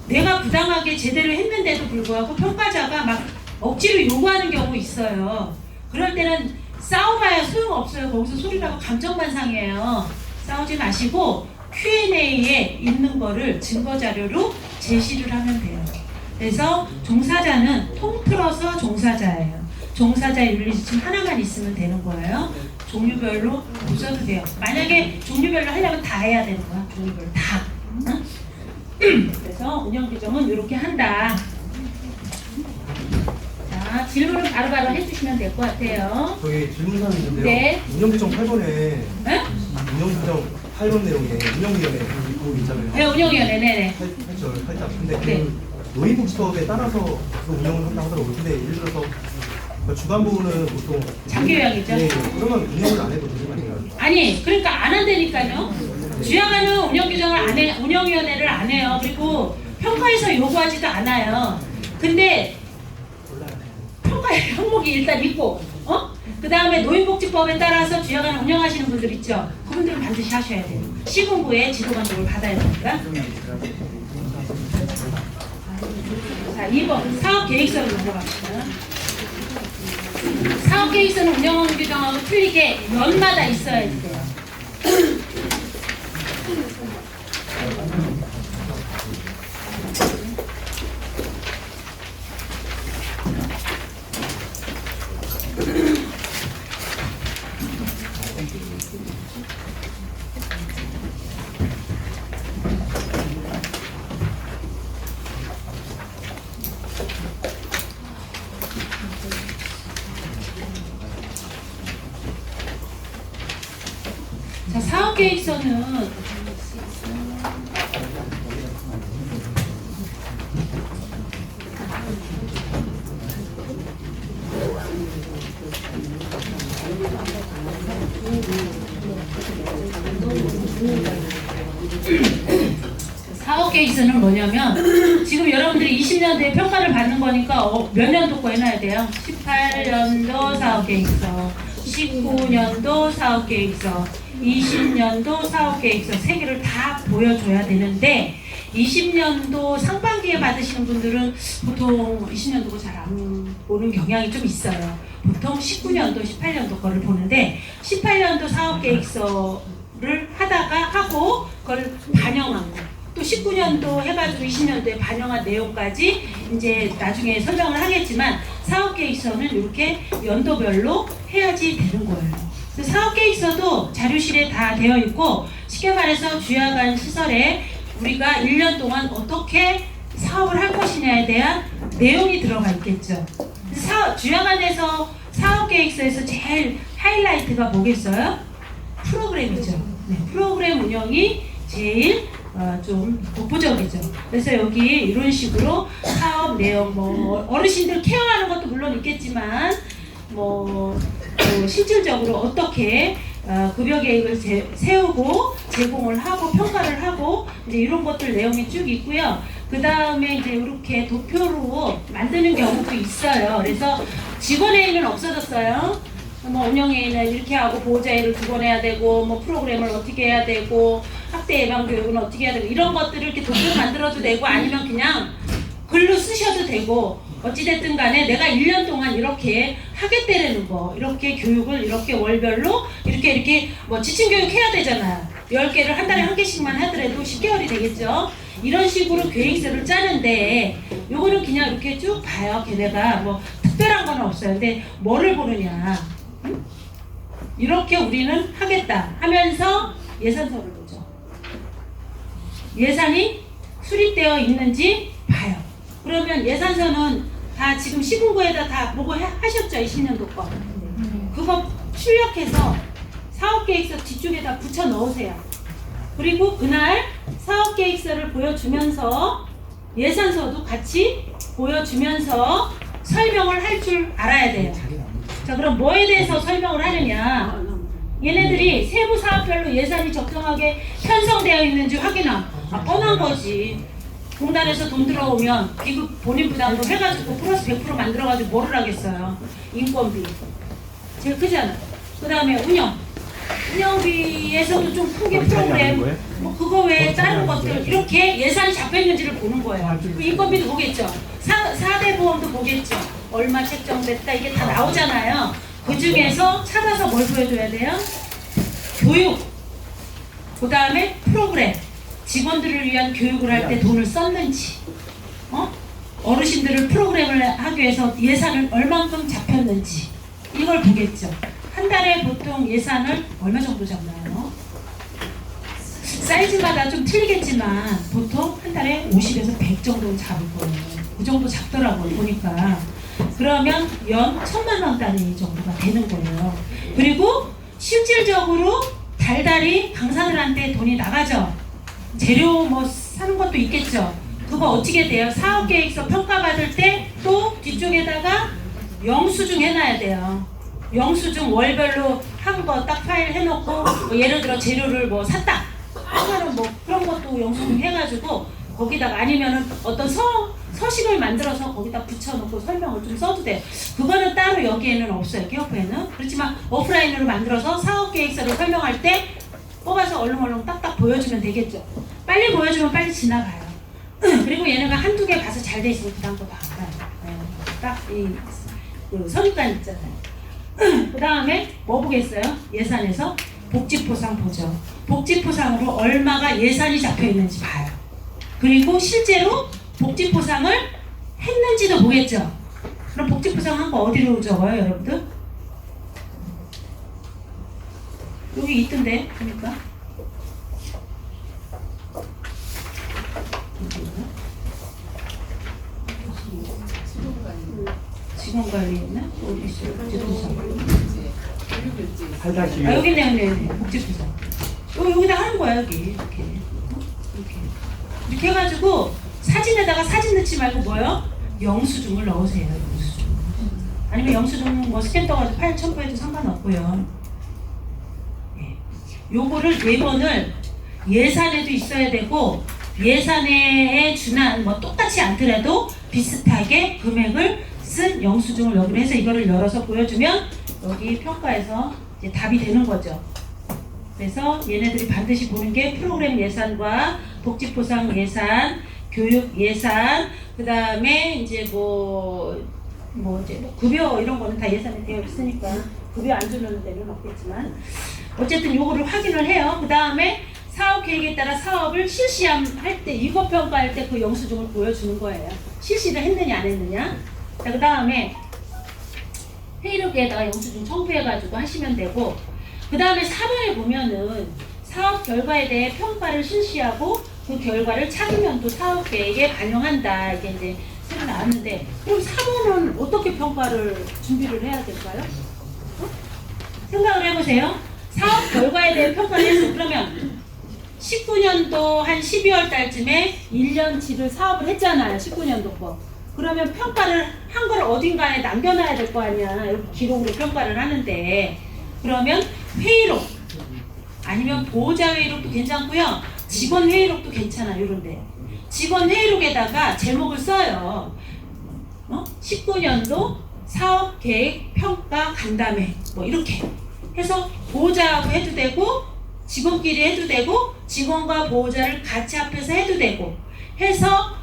내가 부당하게 제대로 했는데도 불구하고 평가자가 막 억지로 요구하는 경우 있어요. 그럴 때는 싸워봐야 소용없어요. 거기서 소리라고 감정만 상해요. 싸우지 마시고 Q&A에 있는 거를 증거 자료로 제시를 하면 돼요. 그래서 종사자는 통틀어서 종사자예요. 종사자 윤리지침 하나만 있으면 되는 거예요. 종류별로 보셔도 돼요. 만약에 종류별로 하려면 다 해야 되는 거야. 종류별로 다. 응? 그래서 운영 규정은 이렇게 한다. 자, 질문을 바로바로 해주시면 될 것 같아요. 저기 질문사항이 있는데요. 네. 운영규정 8번에 네? 운영규정 8번 내용에 운영위원회 그 있잖아요. 네, 운영위원회. 네네. 8절 8장. 근데 네. 그 노인복지법에 따라서 그 운영을 한다 하더라고요. 근데 예를 들어서 그 주간부는 보통 장기요양이죠. 네, 그러면 운영을 안 해도 되는 거 아닌가요? 아니, 그러니까 안 한다니까요. 주야간은 운영 규정을 안 해, 운영위원회를 안 해요. 그리고 평가에서 요구하지도 않아요. 근데 평가의 항목이 일단 있고, 그 다음에 노인복지법에 따라서 주야간 운영하시는 분들 있죠. 그분들은 반드시 하셔야 돼요. 시군부에 지도감독을 받아야 되니까. 자, 2번 사업계획서를 넘어갑시다. 사업계획서는 운영 규정하고 틀리게 연마다 있어야 돼요. 자, 사업계획서는 사업계획서는 뭐냐면 지금 여러분들이 20년도에 평가를 받는 거니까 몇 년도 거 해놔야 돼요? 18년도 사업계획서, 19년도 사업계획서, 20년도 사업계획서 3개를 다 보여줘야 되는데 20년도 상반기에 받으시는 분들은 보통 20년도 거 잘 안 보는 경향이 좀 있어요. 보통 19년도, 18년도 거를 보는데 18년도 사업계획서를 하고 그걸 반영하고 또 19년도 해가지고 20년도에 반영한 내용까지 이제 나중에 설명을 하겠지만 사업계획서는 이렇게 연도별로 해야지 되는 거예요. 사업 계획서도 자료실에 다 되어 있고, 쉽게 말해서 주야간 시설에 우리가 1년 동안 어떻게 사업을 할 것이냐에 대한 내용이 들어가 있겠죠. 주야간에서 사업 계획서에서 제일 하이라이트가 뭐겠어요? 프로그램이죠. 네, 프로그램 운영이 제일 좀 독보적이죠. 그래서 여기 이런 식으로 사업 내용, 뭐 어르신들 케어하는 것도 물론 있겠지만, 뭐 실질적으로 어떻게 급여 계획을 세우고 제공을 하고 평가를 하고 이제 이런 것들 내용이 쭉 있고요. 그 다음에 이제 이렇게 도표로 만드는 경우도 있어요. 그래서 직원회의는 없어졌어요. 뭐 운영회의는 이렇게 하고 보호자회의를 2번 해야 되고, 뭐 프로그램을 어떻게 해야 되고, 학대 예방 교육은 어떻게 해야 되고, 이런 것들을 이렇게 도표로 만들어도 되고, 아니면 그냥 글로 쓰셔도 되고, 어찌됐든 간에 내가 1년 동안 이렇게 하겠다는 거, 이렇게 교육을 이렇게 월별로 이렇게 뭐 지침 교육 해야 되잖아요. 10개를 한 달에 1개씩만 하더라도 10개월이 되겠죠. 이런 식으로 계획서를 짜는데, 요거는 그냥 이렇게 쭉 봐요. 걔네가 뭐 특별한 건 없어요. 근데 뭐를 보느냐, 이렇게 우리는 하겠다 하면서 예산서를 보죠. 예산이 수립되어 있는지 봐요. 그러면 예산서는 다 지금 시군구에다 다 보고 하셨죠? 20년도 거. 그거 출력해서 사업계획서 뒤쪽에다 붙여 넣으세요. 그리고 그날 사업계획서를 보여주면서 예산서도 같이 보여주면서 설명을 할 줄 알아야 돼요. 자, 그럼 뭐에 대해서 설명을 하느냐? 얘네들이 세부 사업별로 예산이 적정하게 편성되어 있는지 확인함. 뻔한 거지. 공단에서 돈 들어오면 기급 본인 부담으로 해가지고 플러스 100% 만들어가지고 뭐를 하겠어요? 인건비 제일 크잖아. 그 다음에 운영비에서도 좀 크게 프로그램, 뭐 그거 외에 다른 것들 이렇게 예산이 잡혀있는지를 보는 거예요. 인건비도 보겠죠. 4대 보험도 보겠죠. 얼마 책정됐다, 이게 다 나오잖아요. 그 중에서 찾아서 뭘 보여줘야 돼요? 교육, 그 다음에 프로그램, 직원들을 위한 교육을 할 때 돈을 썼는지, 어르신들을 프로그램을 하기 위해서 예산을 얼만큼 잡혔는지, 이걸 보겠죠. 한 달에 보통 예산을 얼마 정도 잡나요? 사이즈마다 좀 틀리겠지만 보통 한 달에 50에서 100 정도 잡을 거예요. 그 정도 잡더라고요, 보니까. 그러면 연 1,000만 원 단위 정도가 되는 거예요. 그리고 실질적으로 달달이 강사들한테 돈이 나가죠. 재료 뭐 사는 것도 있겠죠. 그거 어떻게 돼요? 사업계획서 평가받을 때 또 뒤쪽에다가 영수증 해놔야 돼요. 영수증 월별로 한 거 딱 파일 해놓고, 뭐 예를 들어 재료를 뭐 샀다 하면은 뭐 그런 것도 영수증 해가지고 거기다가, 아니면은 어떤 서식을 만들어서 거기다 붙여놓고 설명을 좀 써도 돼요. 그거는 따로 여기에는 없어요, 기업부에는. 그렇지만 오프라인으로 만들어서 사업계획서를 설명할 때 뽑아서 얼렁얼렁 딱딱 보여주면 되겠죠. 빨리 보여주면 빨리 지나가요. 그리고 얘네가 한두 개 봐서 잘 돼 있으면 그 다음 것도 안 가요. 딱 이 선입관 있잖아요. 그 다음에 뭐 보겠어요? 예산에서 복지보상 보죠. 복지보상으로 얼마가 예산이 잡혀 있는지 봐요. 그리고 실제로 복지보상을 했는지도 보겠죠. 그럼 복지보상 한 거 어디로 적어요, 여러분들? 여기 있던데, 보니까. 직원관리였나? 어디 있어요? 복지보상. 아, 여기 있네, 복지보상. 여기다 하는 거야, 여기. 이렇게 해가지고 사진에다가 사진 넣지 말고 뭐요? 영수증을 넣으세요, 영수증. 아니면 영수증 뭐 스캔 떠가지고 파일 첨부해도 상관없고요. 요거를 4번을 예산에도 있어야 되고, 예산에 준한 뭐 똑같이 않더라도 비슷하게 금액을 쓴 영수증을 여기로 해서 이거를 열어서 보여주면 여기 평가에서 이제 답이 되는 거죠. 그래서 얘네들이 반드시 보는 게 프로그램 예산과 복지보상 예산, 교육 예산, 그 다음에 이제 뭐 급여 이런 거는 다 예산에 되어 있으니까 급여 안 주는 데는 없겠지만 어쨌든 요거를 확인을 해요. 그 다음에 사업 계획에 따라 사업을 실시할 때, 이거 평가할 때 그 영수증을 보여주는 거예요. 실시를 했느냐 안 했느냐. 자, 그 다음에 회의록에다가 영수증 첨부해가지고 하시면 되고, 그 다음에 4번에 보면은 사업 결과에 대해 평가를 실시하고 그 결과를 차기년도 사업 계획에 반영한다. 이게 이제 새로 나왔는데, 그럼 4번은 어떻게 평가를 준비를 해야 될까요? 생각을 해보세요. 사업 결과에 대해 평가를 했어. 그러면 19년도 한 12월 달쯤에 1년치를 사업을 했잖아요. 19년도 거. 그러면 평가를 한 걸 어딘가에 남겨놔야 될 거 아니야. 이렇게 기록으로 평가를 하는데, 그러면 회의록 아니면 보호자 회의록도 괜찮고요. 직원 회의록도 괜찮아요. 이런데 직원 회의록에다가 제목을 써요. 19년도 사업 계획 평가 간담회 뭐 이렇게 해서 보호자하고 해도 되고 직원끼리 해도 되고 직원과 보호자를 같이 합해서 해도 되고 해서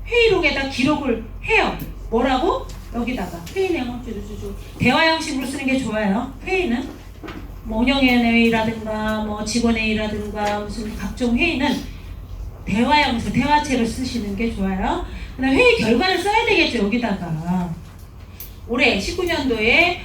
회의록에다 기록을 해요. 뭐라고? 여기다가 회의 내용 쭈쭈쭈 대화 형식으로 쓰는 게 좋아요. 회의는 뭐 운영위원회의라든가 뭐 직원회의라든가 무슨 각종 회의는 대화 형식, 대화체로 쓰시는 게 좋아요. 그다음 회의 결과를 써야 되겠죠. 여기다가 올해 19년도에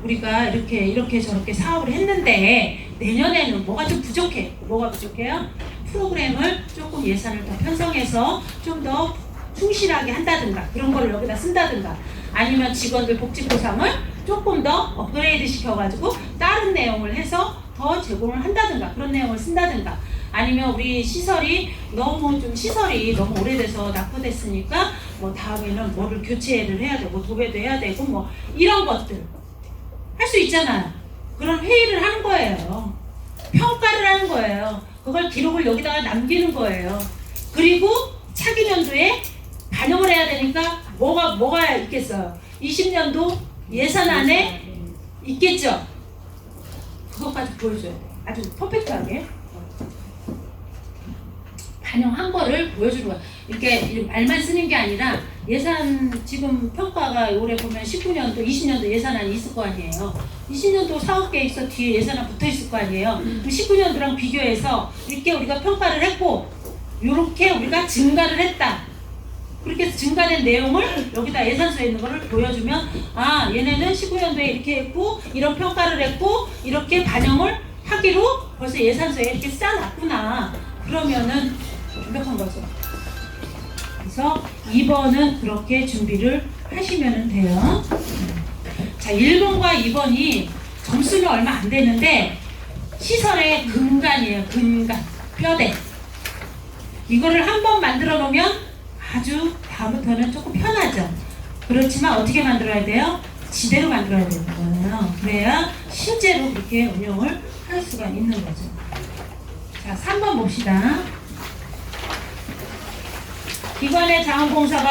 우리가 이렇게 저렇게 사업을 했는데 내년에는 뭐가 좀 부족해. 뭐가 부족해요? 프로그램을 조금 예산을 더 편성해서 좀 더 충실하게 한다든가 그런 거를 여기다 쓴다든가 아니면 직원들 복지 보상을 조금 더 업그레이드 시켜가지고 다른 내용을 해서 더 제공을 한다든가 그런 내용을 쓴다든가 아니면 우리 시설이 너무 오래돼서 낙후됐으니까 뭐 다음에는 뭐를 교체를 해야 되고 도배도 해야 되고 뭐 이런 것들 할 수 있잖아요. 그런 회의를 하는 거예요. 평가를 하는 거예요. 그걸 기록을 여기다가 남기는 거예요. 그리고 차기 년도에 반영을 해야 되니까 뭐가 있겠어요? 20년도 예산안에 있겠죠? 그것까지 보여줘야 돼. 아주 퍼펙트하게. 반영한 거를 보여주는 거야. 이렇게 말만 쓰는 게 아니라 예산 지금 평가가 올해 보면 19년도, 20년도 예산안이 있을 거 아니에요. 20년도 사업계획서 뒤에 예산안 붙어 있을 거 아니에요. 그 19년도랑 비교해서 이렇게 우리가 평가를 했고 이렇게 우리가 증가를 했다. 그렇게 해서 증가된 내용을 여기다 예산서에 있는 거를 보여주면 아 얘네는 19년도에 이렇게 했고 이런 평가를 했고 이렇게 반영을 하기로 벌써 예산서에 이렇게 쌓아놨구나. 그러면은 완벽한 거죠. 그래서 2번은 그렇게 준비를 하시면 돼요. 자, 1번과 2번이 점수는 얼마 안 되는데 시설의 근간이에요. 근간, 뼈대. 이거를 한번 만들어 놓으면 아주 다음부터는 조금 편하죠. 그렇지만 어떻게 만들어야 돼요? 지대로 만들어야 되는 거예요. 그래야 실제로 그렇게 운영을 할 수가 있는 거죠. 자, 3번 봅시다. 기관의 자원봉사가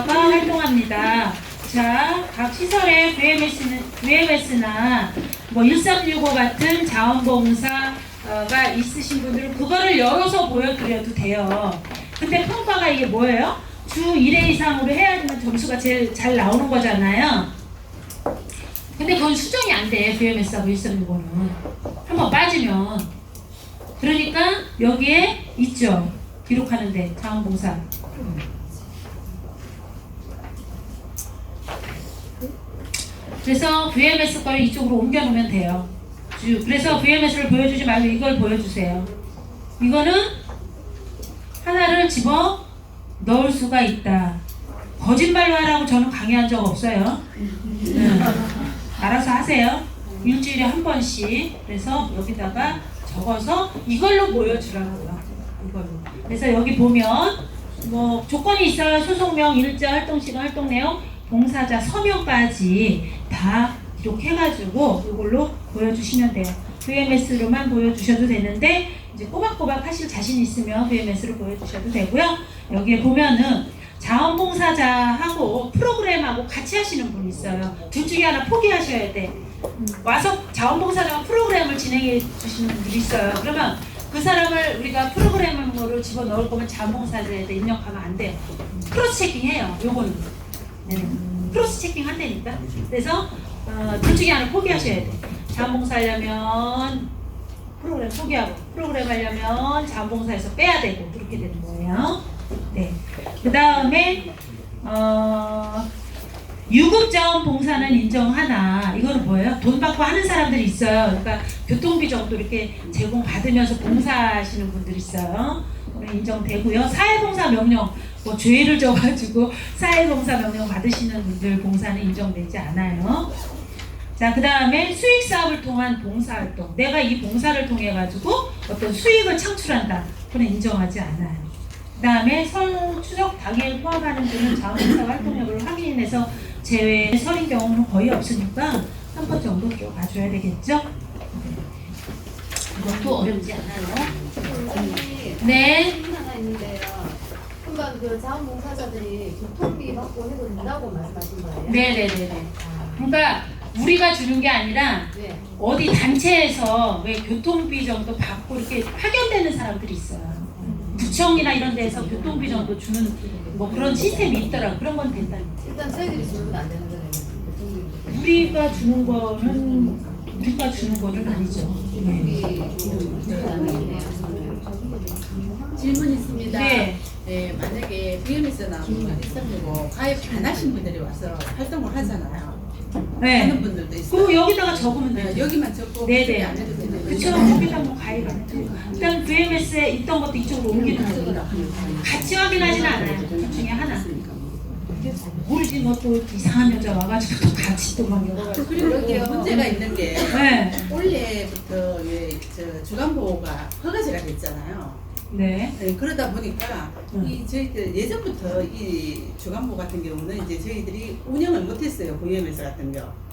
활동합니다. 자, 각 시설의 VMS나 뭐 1365 같은 자원봉사가 있으신 분들은 그거를 열어서 보여드려도 돼요. 근데 평가가 이게 뭐예요? 주 1회 이상으로 해야지만 점수가 제일 잘 나오는 거잖아요. 근데 그건 수정이 안 돼. VMS하고 1365는. 한번 빠지면. 그러니까 여기에 있죠. 기록하는데 자원봉사. 그래서 VMS 거를 이쪽으로 옮겨 놓으면 돼요. 그래서 VMS를 보여주지 말고 이걸 보여주세요. 이거는 하나를 집어 넣을 수가 있다. 거짓말로 하라고 저는 강요한 적 없어요. 알아서 하세요. 일주일에 한 번씩. 그래서 여기다가 적어서 이걸로 보여주라고요. 이걸로. 그래서 여기 보면 뭐 조건이 있어요. 소속명, 일자, 활동시간, 활동 내용, 봉사자, 서명까지 다 기록해가지고 이걸로 보여주시면 돼요. VMS로만 보여주셔도 되는데 이제 꼬박꼬박 하실 자신 있으면 VMS로 보여주셔도 되고요. 여기에 보면은 자원봉사자하고 프로그램하고 같이 하시는 분이 있어요. 둘 중에 하나 포기하셔야 돼. 와서 자원봉사자와 프로그램을 진행해 주시는 분들이 있어요. 그러면 그 사람을 우리가 프로그램으로 집어넣을 거면 자원봉사자에 입력하면 안 돼요. 크로스 체킹해요. 요거는. 네. 크로스 체킹 한다니까. 그래서 둘 중에 하나 포기하셔야 돼. 자원봉사 하려면 프로그램 포기하고 프로그램 하려면 자원봉사에서 빼야 되고 그렇게 되는 거예요. 네. 그 다음에 유급자원봉사는 인정하나 이거는 뭐예요? 돈 받고 하는 사람들이 있어요. 그러니까 교통비 정도 이렇게 제공받으면서 봉사하시는 분들이 있어요. 인정되고요. 사회봉사 명령, 뭐 죄를 져가지고 사회봉사 명령 받으시는 분들 봉사는 인정되지 않아요. 자, 그 다음에 수익사업을 통한 봉사활동. 내가 이 봉사를 통해 가지고 어떤 수익을 창출한다. 그건 인정하지 않아요. 그 다음에 설 추석 당일 포함하는 등은 자원봉사 활동력을 확인해서 제외 설인 경우는 거의 없으니까 한 번 정도 들어가줘야 되겠죠? 이것도 어렵지 않아요. 네. 하나 있는데요. 그러니까 그 자원봉사자들이 교통비 받고 해도 된다고 말씀하신 거예요? 네네네네. 그러니까 우리가 주는 게 아니라 네. 어디 단체에서 왜 교통비 정도 받고 이렇게 파견되는 사람들이 있어요. 구청이나 이런 데서 교통비 정도 주는 뭐 그런 시스템이 있더라고. 그런 건 된다. 일단 저희들이 주는 건 안 되는 거네요. 교통비. 우리가 주는 거는 아니죠. 네. 질문 있습니다. 네. 네, 만약에 BMS나 있었고 가입 안 하신 분들이 와서 활동을 하잖아요. 네. 하는 분들도 있어요. 그럼 여기다가 적으면 네, 되죠. 여기만 적고 네네. 그게 안 해도 되는 그쵸. 거기다 뭐 가입 안 해도. 일단 VMS에 있던 것도 이쪽으로 옮기는 거예요. 같이 확인하진 않아요. 둘 중에 하나. 모르지 뭐 또 이상한 여자 와가지고 또 같이 또 막 여러 가지. 그리고 그러게요. 문제가 있는 게 네. 올해부터 저 주간보호가 허가제가 됐잖아요. 네. 네, 그러다 보니까 이 저희들 예전부터 이 주간보 같은 경우는 이제 저희들이 운영을 못했어요. VMS 같은 거.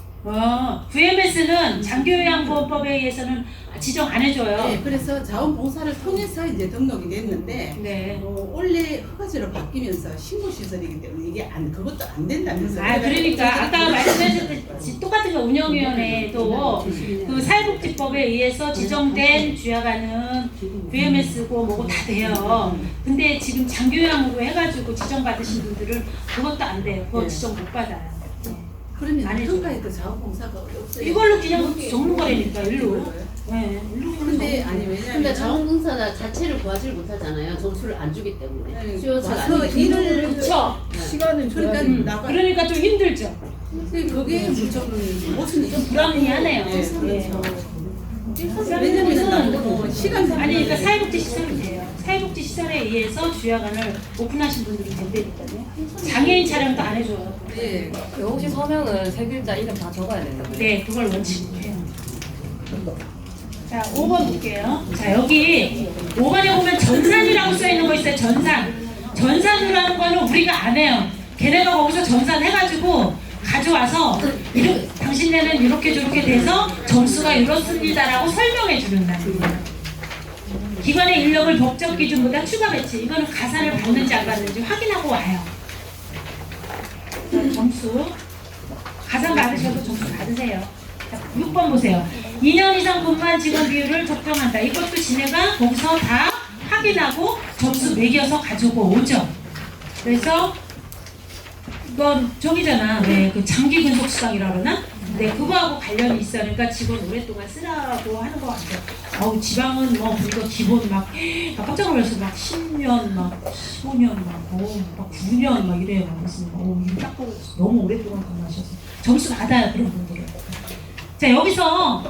VMS는 장교요양보호법에 의해서는 지정 안 해줘요. 네, 그래서 자원봉사를 통해서 이제 등록이 됐는데 네. 원래 허가제로 바뀌면서 신고시설이기 때문에 이게 그것도 안 된다면서요. 그러니까 아까 말씀하셨듯이 똑같은 거 운영위원회도 그 사회복지법에 의해서 지정된 주야가는 VMS고 뭐고 다 돼요. 근데 지금 장교양으로 해가지고 지정받으신 분들은 그것도 안 돼요. 그거 네. 지정 못 받아요. 그러면 안 해줘요. 평가에도 자원봉사가 없어요. 이걸로 그냥 적는 거라니까 일로. 네, 일로 근데 아니 근데 왜냐면 자원봉사자 자체를 구하지를 못하잖아요. 점수를 안 주기 때문에. 네, 수요자가 와서 아니고. 일을 그쵸. 시간을 그러니까 나가 그러니까 좀 힘들죠. 그게 좀 모순이 좀 불합리하네요. 네, 네. 왜냐면 나도 시간 아니 그러니까 사회복지 시설이 돼요. 사회복지 시설에 의해서 주야간을 오픈하신 분들이 된다니까요. 장애인 촬영도 안 해줘요. 네. 혹시 서명은 세 글자 이름 다 적어야 된다고요? 네, 그걸 원칙으로 해요. 자, 5번 볼게요. 자, 여기 5번에 보면 전산이라고 써 있는 거 있어요. 전산. 전산으로 하는 거는 우리가 안 해요. 걔네가 거기서 전산해가지고 가져와서 당신네는 이렇게 저렇게 돼서 점수가 이렇습니다라고 설명해 주는 거예요. 기관의 인력을 법적 기준보다 추가 배치. 이거는 가산을 받는지 안 받는지 확인하고 와요. 자, 점수. 가산 받으셔도 점수 받으세요. 자, 6번 보세요. 2년 이상 근무한 직원 비율을 적정한다. 이것도 지네가 거기서 다 확인하고 점수 매겨서 가지고 오죠. 그래서 이건 저기잖아. 네, 그 장기 근속 수당이라 그러나? 네, 그거하고 관련이 있어요. 그러니까 직원 오랫동안 쓰라고 하는 것 같아요. 아우, 지방은 뭐, 우리가 기본 막, 나 깜짝 놀랐어. 막 10년, 막 15년, 막 9년, 막 이래요. 막 있으니까. 이거 딱 보고 너무 오랫동안 근무하셔서. 점수 받아요, 그런 분들은. 자, 여기서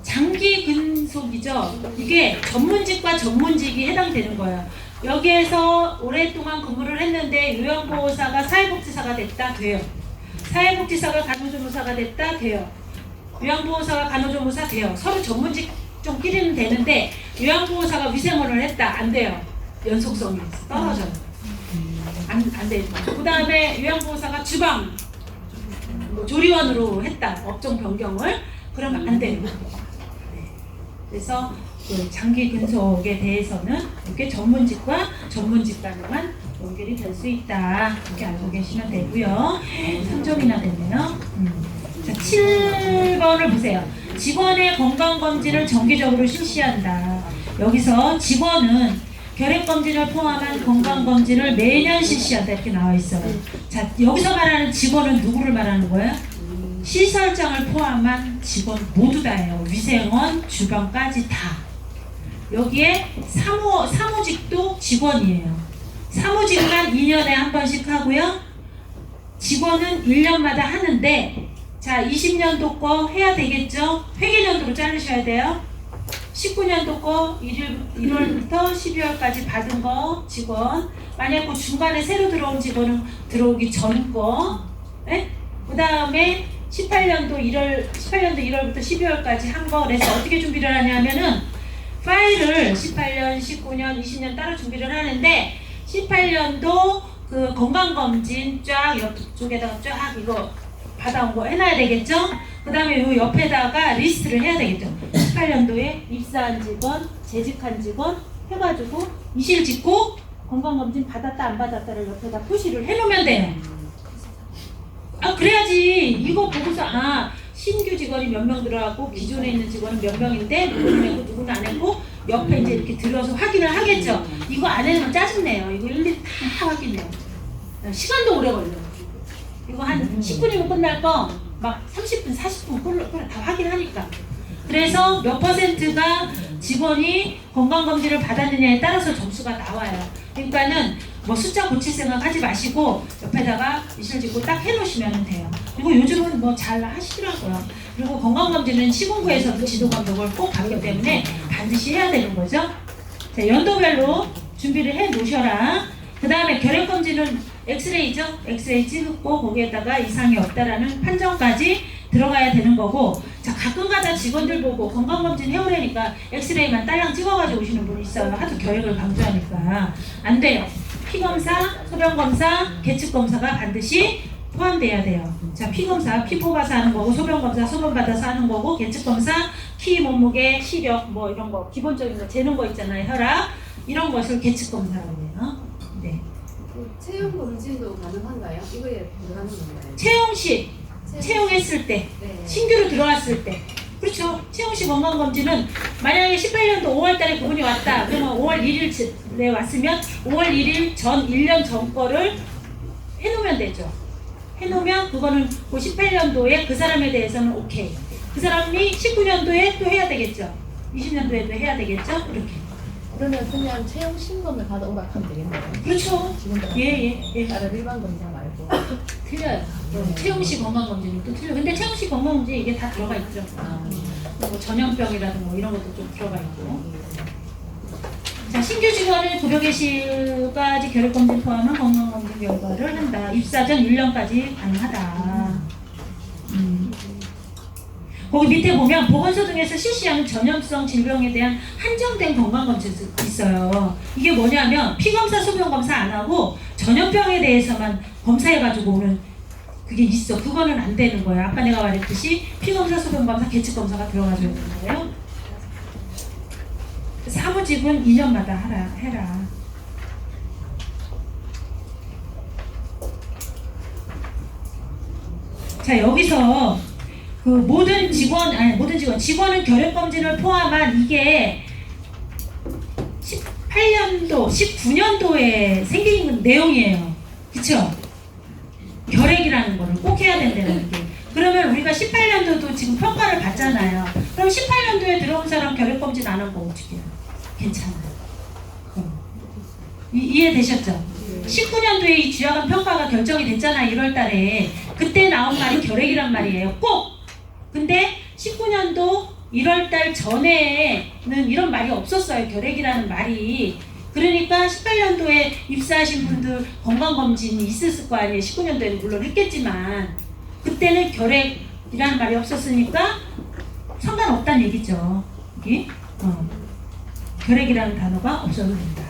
장기 근속이죠. 이게 전문직과 전문직이 해당되는 거예요. 여기에서 오랫동안 근무를 했는데 요양보호사가 사회복지사가 됐다 돼요. 사회복지사가 간호조무사가 됐다 돼요. 요양보호사가 간호조무사 돼요. 서로 전문직 좀끼리는 되는데 요양보호사가 위생원을 했다 안 돼요. 연속성이 떨어져요. 안 돼요. 그 다음에 요양보호사가 주방 조리원으로 했다. 업종 변경을 그러면 안 돼요. 그래서 그 장기 근속에 대해서는 이렇게 전문직과 전문직 간에만 연결이 될 수 있다. 이렇게 알고 계시면 되고요. 3점이나 됐네요. 자, 7번을 보세요. 직원의 건강검진을 정기적으로 실시한다. 여기서 직원은 결핵검진을 포함한 건강검진을 매년 실시한다. 이렇게 나와 있어요. 자, 여기서 말하는 직원은 누구를 말하는 거예요? 시설장을 포함한 직원 모두 다예요. 위생원, 주방까지 다. 여기에 사무직도 직원이에요. 사무직만 2년에 한 번씩 하고요. 직원은 1년마다 하는데 자 20년도 거 해야 되겠죠? 회계연도로 자르셔야 돼요. 19년도 거 1월부터 12월까지 받은 거 직원, 만약 그 중간에 새로 들어온 직원은 들어오기 전 거, 네? 그 다음에 18년도 1월부터 12월까지 한 거. 그래서 어떻게 준비를 하냐면은 파일을 18년, 19년, 20년 따로 준비를 하는데 18년도 그 건강검진 쫙 옆쪽에다가 쫙 이거 받아온 거 해놔야 되겠죠? 그 다음에 요 옆에다가 리스트를 해야 되겠죠? 18년도에 입사한 직원, 재직한 직원 해가지고 이실 짓고 건강검진 받았다 안 받았다를 옆에다 표시를 해놓으면 돼요. 아 그래야지 이거 보고서 아 신규 직원이 몇 명 들어가고 기존에 있는 직원은 몇 명인데 누구는 했고 누구는 안 했고 옆에 이제 이렇게 들어서 확인을 하겠죠. 이거 안 해놓으면 짜증내요. 이거 일일이 다 확인해요. 시간도 오래 걸려요. 이거 한 10분이면 끝날 거 막 30분, 40분 꼴로 다 확인하니까. 그래서 몇 퍼센트가 직원이 건강검진을 받았느냐에 따라서 점수가 나와요. 그러니까는 뭐 숫자 고칠 생각 하지 마시고 옆에다가 이실 짓고 딱 해놓으시면 돼요. 그리고 요즘은 뭐 잘 하시더라고요. 그리고 건강검진은 시군구에서도 지도감독을 꼭 받기 때문에 반드시 해야 되는 거죠. 자, 연도별로 준비를 해 놓으셔라. 그 다음에 결핵검진은 엑스레이죠. 엑스레이 찍고 거기에다가 이상이 없다라는 판정까지 들어가야 되는 거고, 자 가끔가다 직원들 보고 건강검진 해오라니까 엑스레이만 딸랑 찍어가지고 오시는 분이 있어요. 하도 교육을 강조하니까 안 돼요. 피검사, 소변검사, 계측검사가 반드시 포함돼야 돼요. 자 피검사, 피 뽑아서 하는 거고, 소변검사, 소변 받아서 하는 거고, 계측검사, 키, 몸무게, 시력 뭐 이런 거 기본적인 거 재는 거 있잖아요. 혈압 이런 것을 계측검사라고 해요. 네. 그 체형 검진도 가능한가요? 이거에 들어가는 건가요? 채용했을 때, 네. 신규로 들어왔을 때, 그렇죠. 채용식 건강검진은 만약에 18년도 5월달에 그분이 왔다. 그러면 5월 1일에 왔으면 5월 1일 전 1년 전 거를 해놓으면 되죠. 해놓으면 그거는 그 18년도에 그 사람에 대해서는 오케이. 그 사람이 19년도에 또 해야 되겠죠. 20년도에도 해야 되겠죠. 이렇게. 그러면 그냥 체형 신검을 받아오라 하면 되겠네요. 그렇죠. 예. 다른 일반 검사 말고. 틀려요. 채용식 건강검진은 또 틀려. 근데 채용식 건강검진 이게 다 들어가 있죠. 뭐 전염병이라든가 뭐 이런 것도 좀 들어가 있고. 자, 신규 직원을 급여 개시까지 결핵검진 포함한 건강검진 결과를 한다. 입사 전 1년까지 가능하다. 거기 밑에 보면 보건소 등에서 실시하는 전염성 질병에 대한 한정된 건강검진이 있어요. 이게 뭐냐면 피검사, 소변검사 안 하고 전염병에 대해서만 검사해가지고 오는 그게 있어. 그거는 안 되는 거예요. 아까 내가 말했듯이 피검사, 소변검사, 계측검사가 들어가줘야 되는 거예요. 사무직은 2년마다 해라. 자, 여기서 그 모든 직원은 결핵검진을 포함한 이게 18년도, 19년도에 생긴 내용이에요. 그쵸? 결핵이라는 거를 꼭 해야 된다는 게. 그러면 우리가 18년도도 지금 평가를 받잖아요. 그럼 18년도에 들어온 사람 결핵검진 안 한 거 어떻게 해요? 괜찮아요. 이해되셨죠? 19년도에 이 주요한 평가가 결정이 됐잖아요. 1월 달에. 그때 나온 말이 결핵이란 말이에요. 꼭! 근데 19년도 1월달 전에는 이런 말이 없었어요. 결핵이라는 말이. 그러니까 18년도에 입사하신 분들 건강검진이 있었을 거 아니에요. 19년도에는 물론 했겠지만 그때는 결핵이라는 말이 없었으니까 상관없다는 얘기죠. 여기 결핵이라는 단어가 없어도 된다.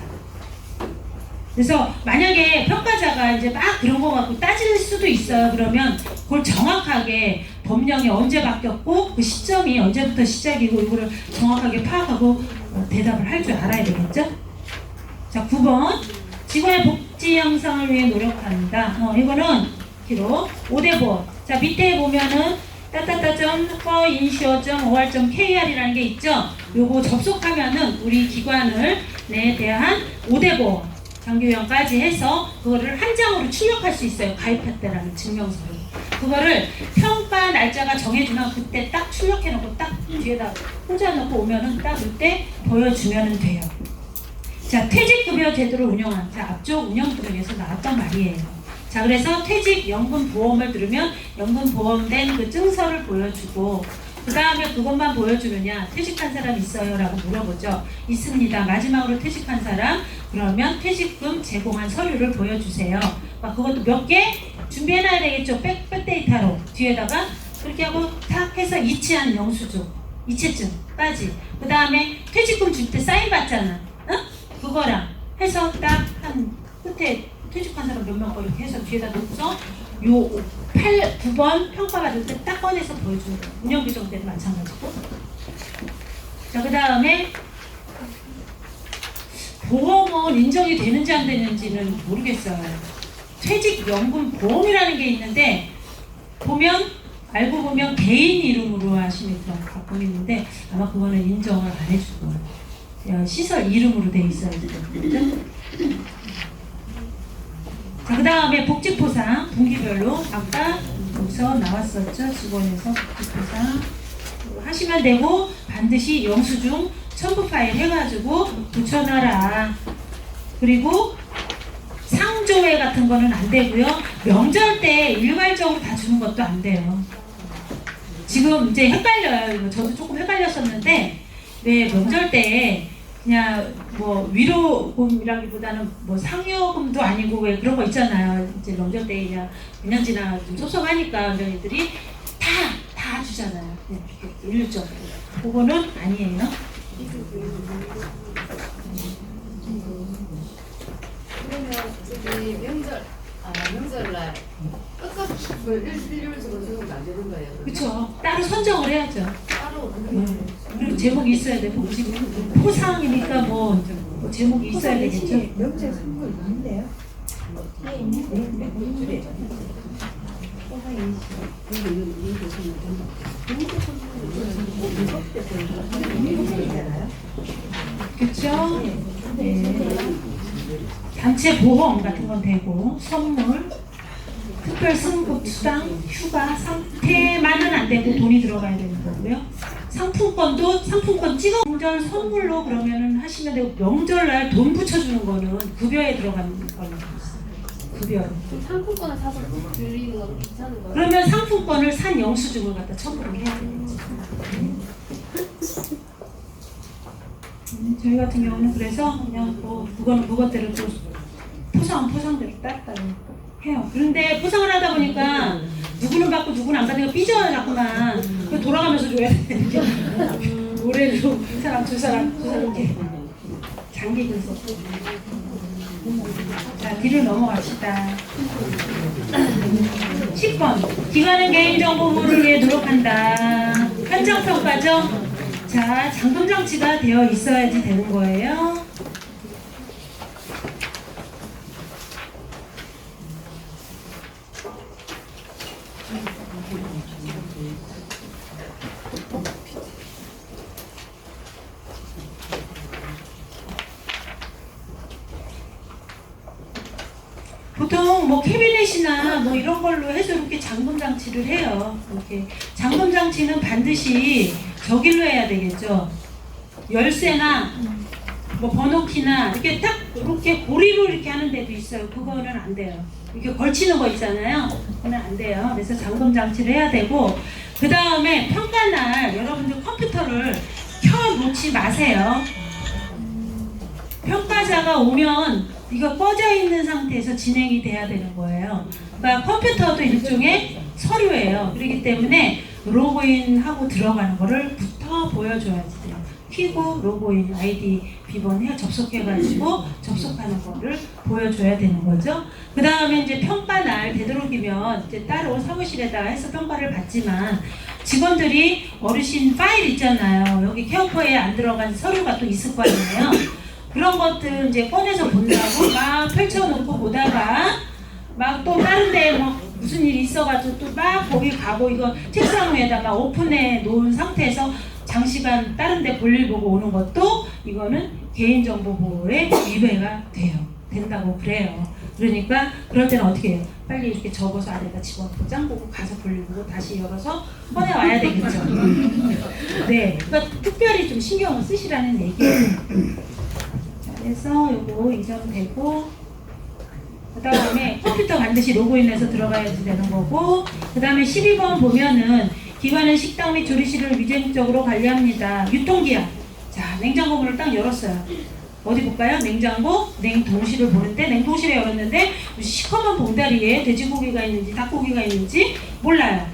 그래서 만약에 평가자가 이제 막 그런 거 갖고 따질 수도 있어요. 그러면 그걸 정확하게 법령이 언제 바뀌었고 그 시점이 언제부터 시작이고 이거를 정확하게 파악하고 대답을 할 줄 알아야 되겠죠? 자, 9번 직원의 복지 향상을 위해 노력한다. 이거는 기록 5대 보험. 자, 밑에 보면은 따따따.foinsure.or.kr이라는 게 있죠. 요거 접속하면은 우리 기관을 대한 5대 보험 장기요양까지 해서 그거를 한 장으로 출력할 수 있어요. 가입했다라는 증명서를. 그거를 평가 날짜가 정해지면 그때 딱 출력해놓고 딱 뒤에다 꽂아놓고 오면은 딱 그때 보여주면 돼요. 자, 퇴직급여 제도를 운영한, 자, 앞쪽 운영구역에서 나왔던 말이에요. 자, 자, 그래서 퇴직 연금 보험을 들으면 연금 보험된 그 증서를 보여주고, 그 다음에 그것만 보여주느냐, 퇴직한 사람 있어요? 라고 물어보죠. 있습니다. 마지막으로 퇴직한 사람, 그러면 퇴직금 제공한 서류를 보여주세요. 그것도 몇 개 준비해놔야 되겠죠. 백데이터로 뒤에다가 그렇게 하고 탁 해서 이체한 영수증, 이체증까지. 그 다음에 퇴직금 줄 때 사인 받잖아. 응? 그거랑 해서 딱 한 끝에 퇴직한 사람 몇 명 거 이렇게 해서 뒤에다 놓고서 요 9번 평가 받을 때 딱 꺼내서 보여주는 거예요. 운영규정 때도 마찬가지고. 자, 그 다음에 보험은 인정이 되는지 안 되는지는 모르겠어요. 퇴직연금 보험이라는 게 있는데 알고 보면 개인 이름으로 하시는 그런 가끔 있는데 아마 그거는 인정을 안 해줄 거예요. 시설 이름으로 돼 있어야 되거든요. 자, 그 다음에 복지보상 분기별로 아까 여기서 나왔었죠. 직원에서 복지보상 하시면 되고 반드시 영수증 첨부 파일 해가지고 붙여놔라. 그리고 상조회 같은 거는 안 되고요. 명절 때 일괄적으로 다 주는 것도 안 돼요. 지금 이제 헷갈려요. 저도 조금 헷갈렸었는데 왜 명절 때 그냥 뭐 위로금이라기보다는 뭐 상여금도 아니고 왜 그런 거 있잖아요. 이제 명절 때 그냥 지나 좀 섭섭하니까 명절들이 다 주잖아요. 일률적으로. 그거는 아니에요. 그러면 저기 명절날 끝까지 일률적으로 주는 안 되는 거예요? 그렇죠. 따로 선정을 해야죠. 따로 그리고 제목이 있어야 돼. 포상이니까 뭐 제목이 있어야 되겠죠. 명절 선물 있는데요? 그렇죠. 네. 단체 보험 같은 건 되고 선물, 특별 승급, 수당, 휴가, 상태만은 안 되고 돈이 들어가야 되는 거고요. 상품권 찍어 명절 선물로 그러면은 하시면 되고 명절날 돈 붙여주는 거는 급여에 들어가는 걸로 있어요. 급여로. 상품권을 사서 드리는 건 괜찮은 거예요? 그러면 상품권을 산 영수증을 갖다 첨부를 해야 되는 거죠. 저희 같은 경우는 그래서 그냥 뭐 그거는 그것대로 또 포상대로 따로따로 해요. 그런데 포상을 하다 보니까 누구는 받고 누구는 안 받는 거 삐져요 자꾸만. 그 돌아가면서 줘야 되는데 노래로 한 사람 두 사람 이렇게 장기근서. 자, 뒤로 넘어갑시다. 10번 기관은 개인정보 보호를 노력한다. 현장평가죠. 자, 잠금장치가 되어 있어야지 되는 거예요. 보통 뭐 캐비넷이나 뭐 이런 걸로 해서 이렇게 잠금 장치를 해요. 이렇게 잠금 장치는 반드시 저길로 해야 되겠죠. 열쇠나 뭐 번호키나 이렇게 딱 이렇게 고리로 이렇게 하는 데도 있어요. 그거는 안 돼요. 이렇게 걸치는 거 있잖아요. 그거는 안 돼요. 그래서 잠금 장치를 해야 되고, 그 다음에 평가날 여러분들 컴퓨터를 켜놓지 마세요. 평가자가 오면 이거 꺼져 있는 상태에서 진행이 돼야 되는 거예요. 그러니까 컴퓨터도 일종의 서류예요. 그렇기 때문에 로그인하고 들어가는 거를 부터 보여줘야지 돼요. 키고 로그인 아이디 비번 접속해가지고 접속하는 거를 보여줘야 되는 거죠. 그 다음에 이제 평가날 되도록이면 이제 따로 사무실에다가 해서 평가를 받지만 직원들이 어르신 파일 있잖아요. 여기 케어퍼에 안 들어간 서류가 또 있을 거 아니에요. 그런 것들 이제 꺼내서 본다고 막 펼쳐놓고 보다가 막 또 다른 데 막 무슨 일이 있어가지고 또 막 거기 가고 이거 책상 위에다가 오픈해 놓은 상태에서 장시간 다른 데 볼일 보고 오는 것도 이거는 개인정보 보호에 위배가 된다고 그래요. 그러니까 그럴 때는 어떻게 해요? 빨리 이렇게 접어서 안에다 집어넣고 짱 보고 가서 볼일 보고 다시 열어서 꺼내 와야 되겠죠. 네, 그러니까 특별히 좀 신경을 쓰시라는 얘기예요. 그래서 요거 이 점 되고, 그 다음에 컴퓨터 반드시 로그인해서 들어가야지 되는 거고, 그 다음에 12번 보면은 기관은 식당 및 조리실을 위생적으로 관리합니다. 유통기한. 자, 냉장고 문을 딱 열었어요. 어디 볼까요? 냉장고, 냉동실을 보는데, 냉동실에 열었는데 시커먼 봉다리에 돼지고기가 있는지 닭고기가 있는지 몰라요.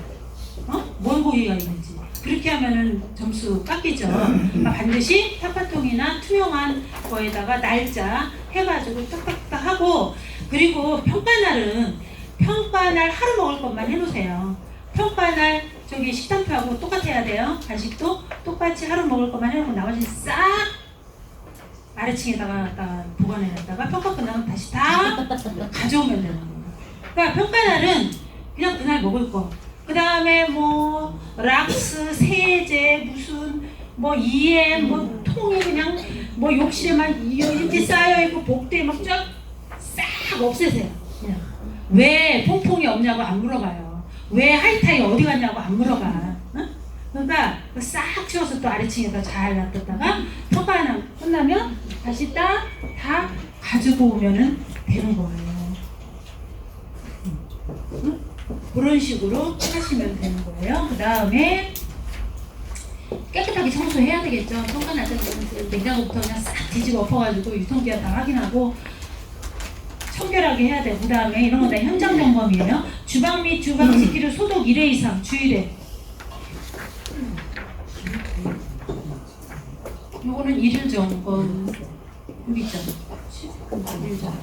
뭔 고기가 있는지. 그렇게 하면은 점수 깎이죠. 그러니까 반드시 타파통이나 투명한 거에다가 날짜 해가지고 딱딱딱 하고, 그리고 평가날은 평가날 하루 먹을 것만 해놓으세요. 평가날 저기 식단표하고 똑같아야 돼요. 간식도 똑같이 하루 먹을 것만 해놓고 나머지 싹 아래층에다가 보관해놨다가 평가 끝나면 다시 다 가져오면 되는 거예요. 그러니까 평가날은 그냥 그날 먹을 거. 그 다음에 뭐 락스, 세제, 무슨 뭐 EM, 뭐 통이 그냥 뭐 욕실에만 이렇게 쌓여있고 복도에 막 쫙 싹 없애세요. 그냥. 왜 퐁퐁이 없냐고 안 물어봐요. 왜 하이타이 어디 갔냐고 안 물어봐. 응? 그러니까 싹 치워서 또 아래층에다 잘 놔뒀다가 평가 하나 끝나면 다시 다 가지고 오면은 되는 거예요. 응? 그런 식으로 하시면 되는 거예요. 그 다음에 깨끗하게 청소해야 되겠죠. 평가 날 때 냉장고부터 그냥 싹 뒤집어 엎어가지고 유통기한 다 확인하고 청결하게 해야 되고, 그 다음에 이런 건 다 현장 점검이에요. 주방 및 주방 식기를 소독 1회 이상 주일에. 요거는 1일 점검. 여기 있잖아. 1일 점검.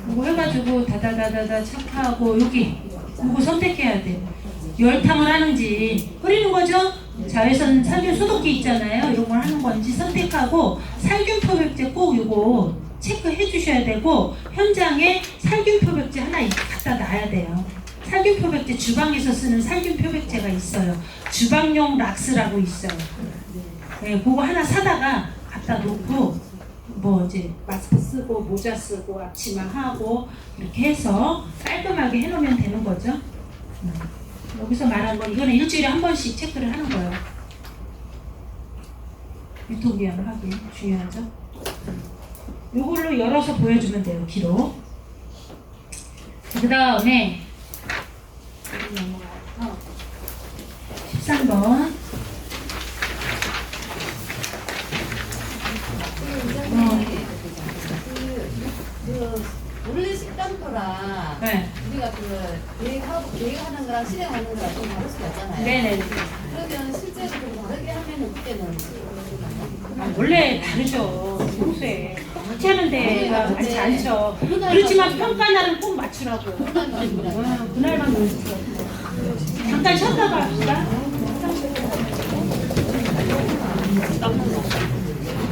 요거 해가지고 다다다다다 착하고 여기 요거 선택해야 돼. 열탕을 하는지 끓이는 거죠? 자외선 살균 소독기 있잖아요. 이런 걸 하는 건지 선택하고, 살균 표백제 꼭 요거 체크해 주셔야 되고, 현장에 살균 표백제 하나 갖다 놔야 돼요. 살균 표백제 주방에서 쓰는 살균 표백제가 있어요. 주방용 락스라고 있어요. 네, 그거 하나 사다가 갖다 놓고 뭐 이제 마스크 쓰고 모자 쓰고 앞치마 하고 이렇게 해서 깔끔하게 해놓으면 되는 거죠. 여기서 말한 건 이거는 일주일에 한 번씩 체크를 하는 거예요. 유통기한 확인 중요하죠. 이걸로 열어서 보여주면 돼요. 기록. 그 다음에 13번. 원래 식단표랑 네. 우리가 계획하는 거랑 실행하는 거랑 좀 다를 수가 있잖아요. 네네. 그러면 실제로 좀 다르게 하면은 그때는 원래 다르죠. 평소에 같이 하는 데가 많지 않죠. 그렇지만 평가날은 꼭 맞추라고. 그날만 맞추라고. 잠깐 쉬었다가 합시다.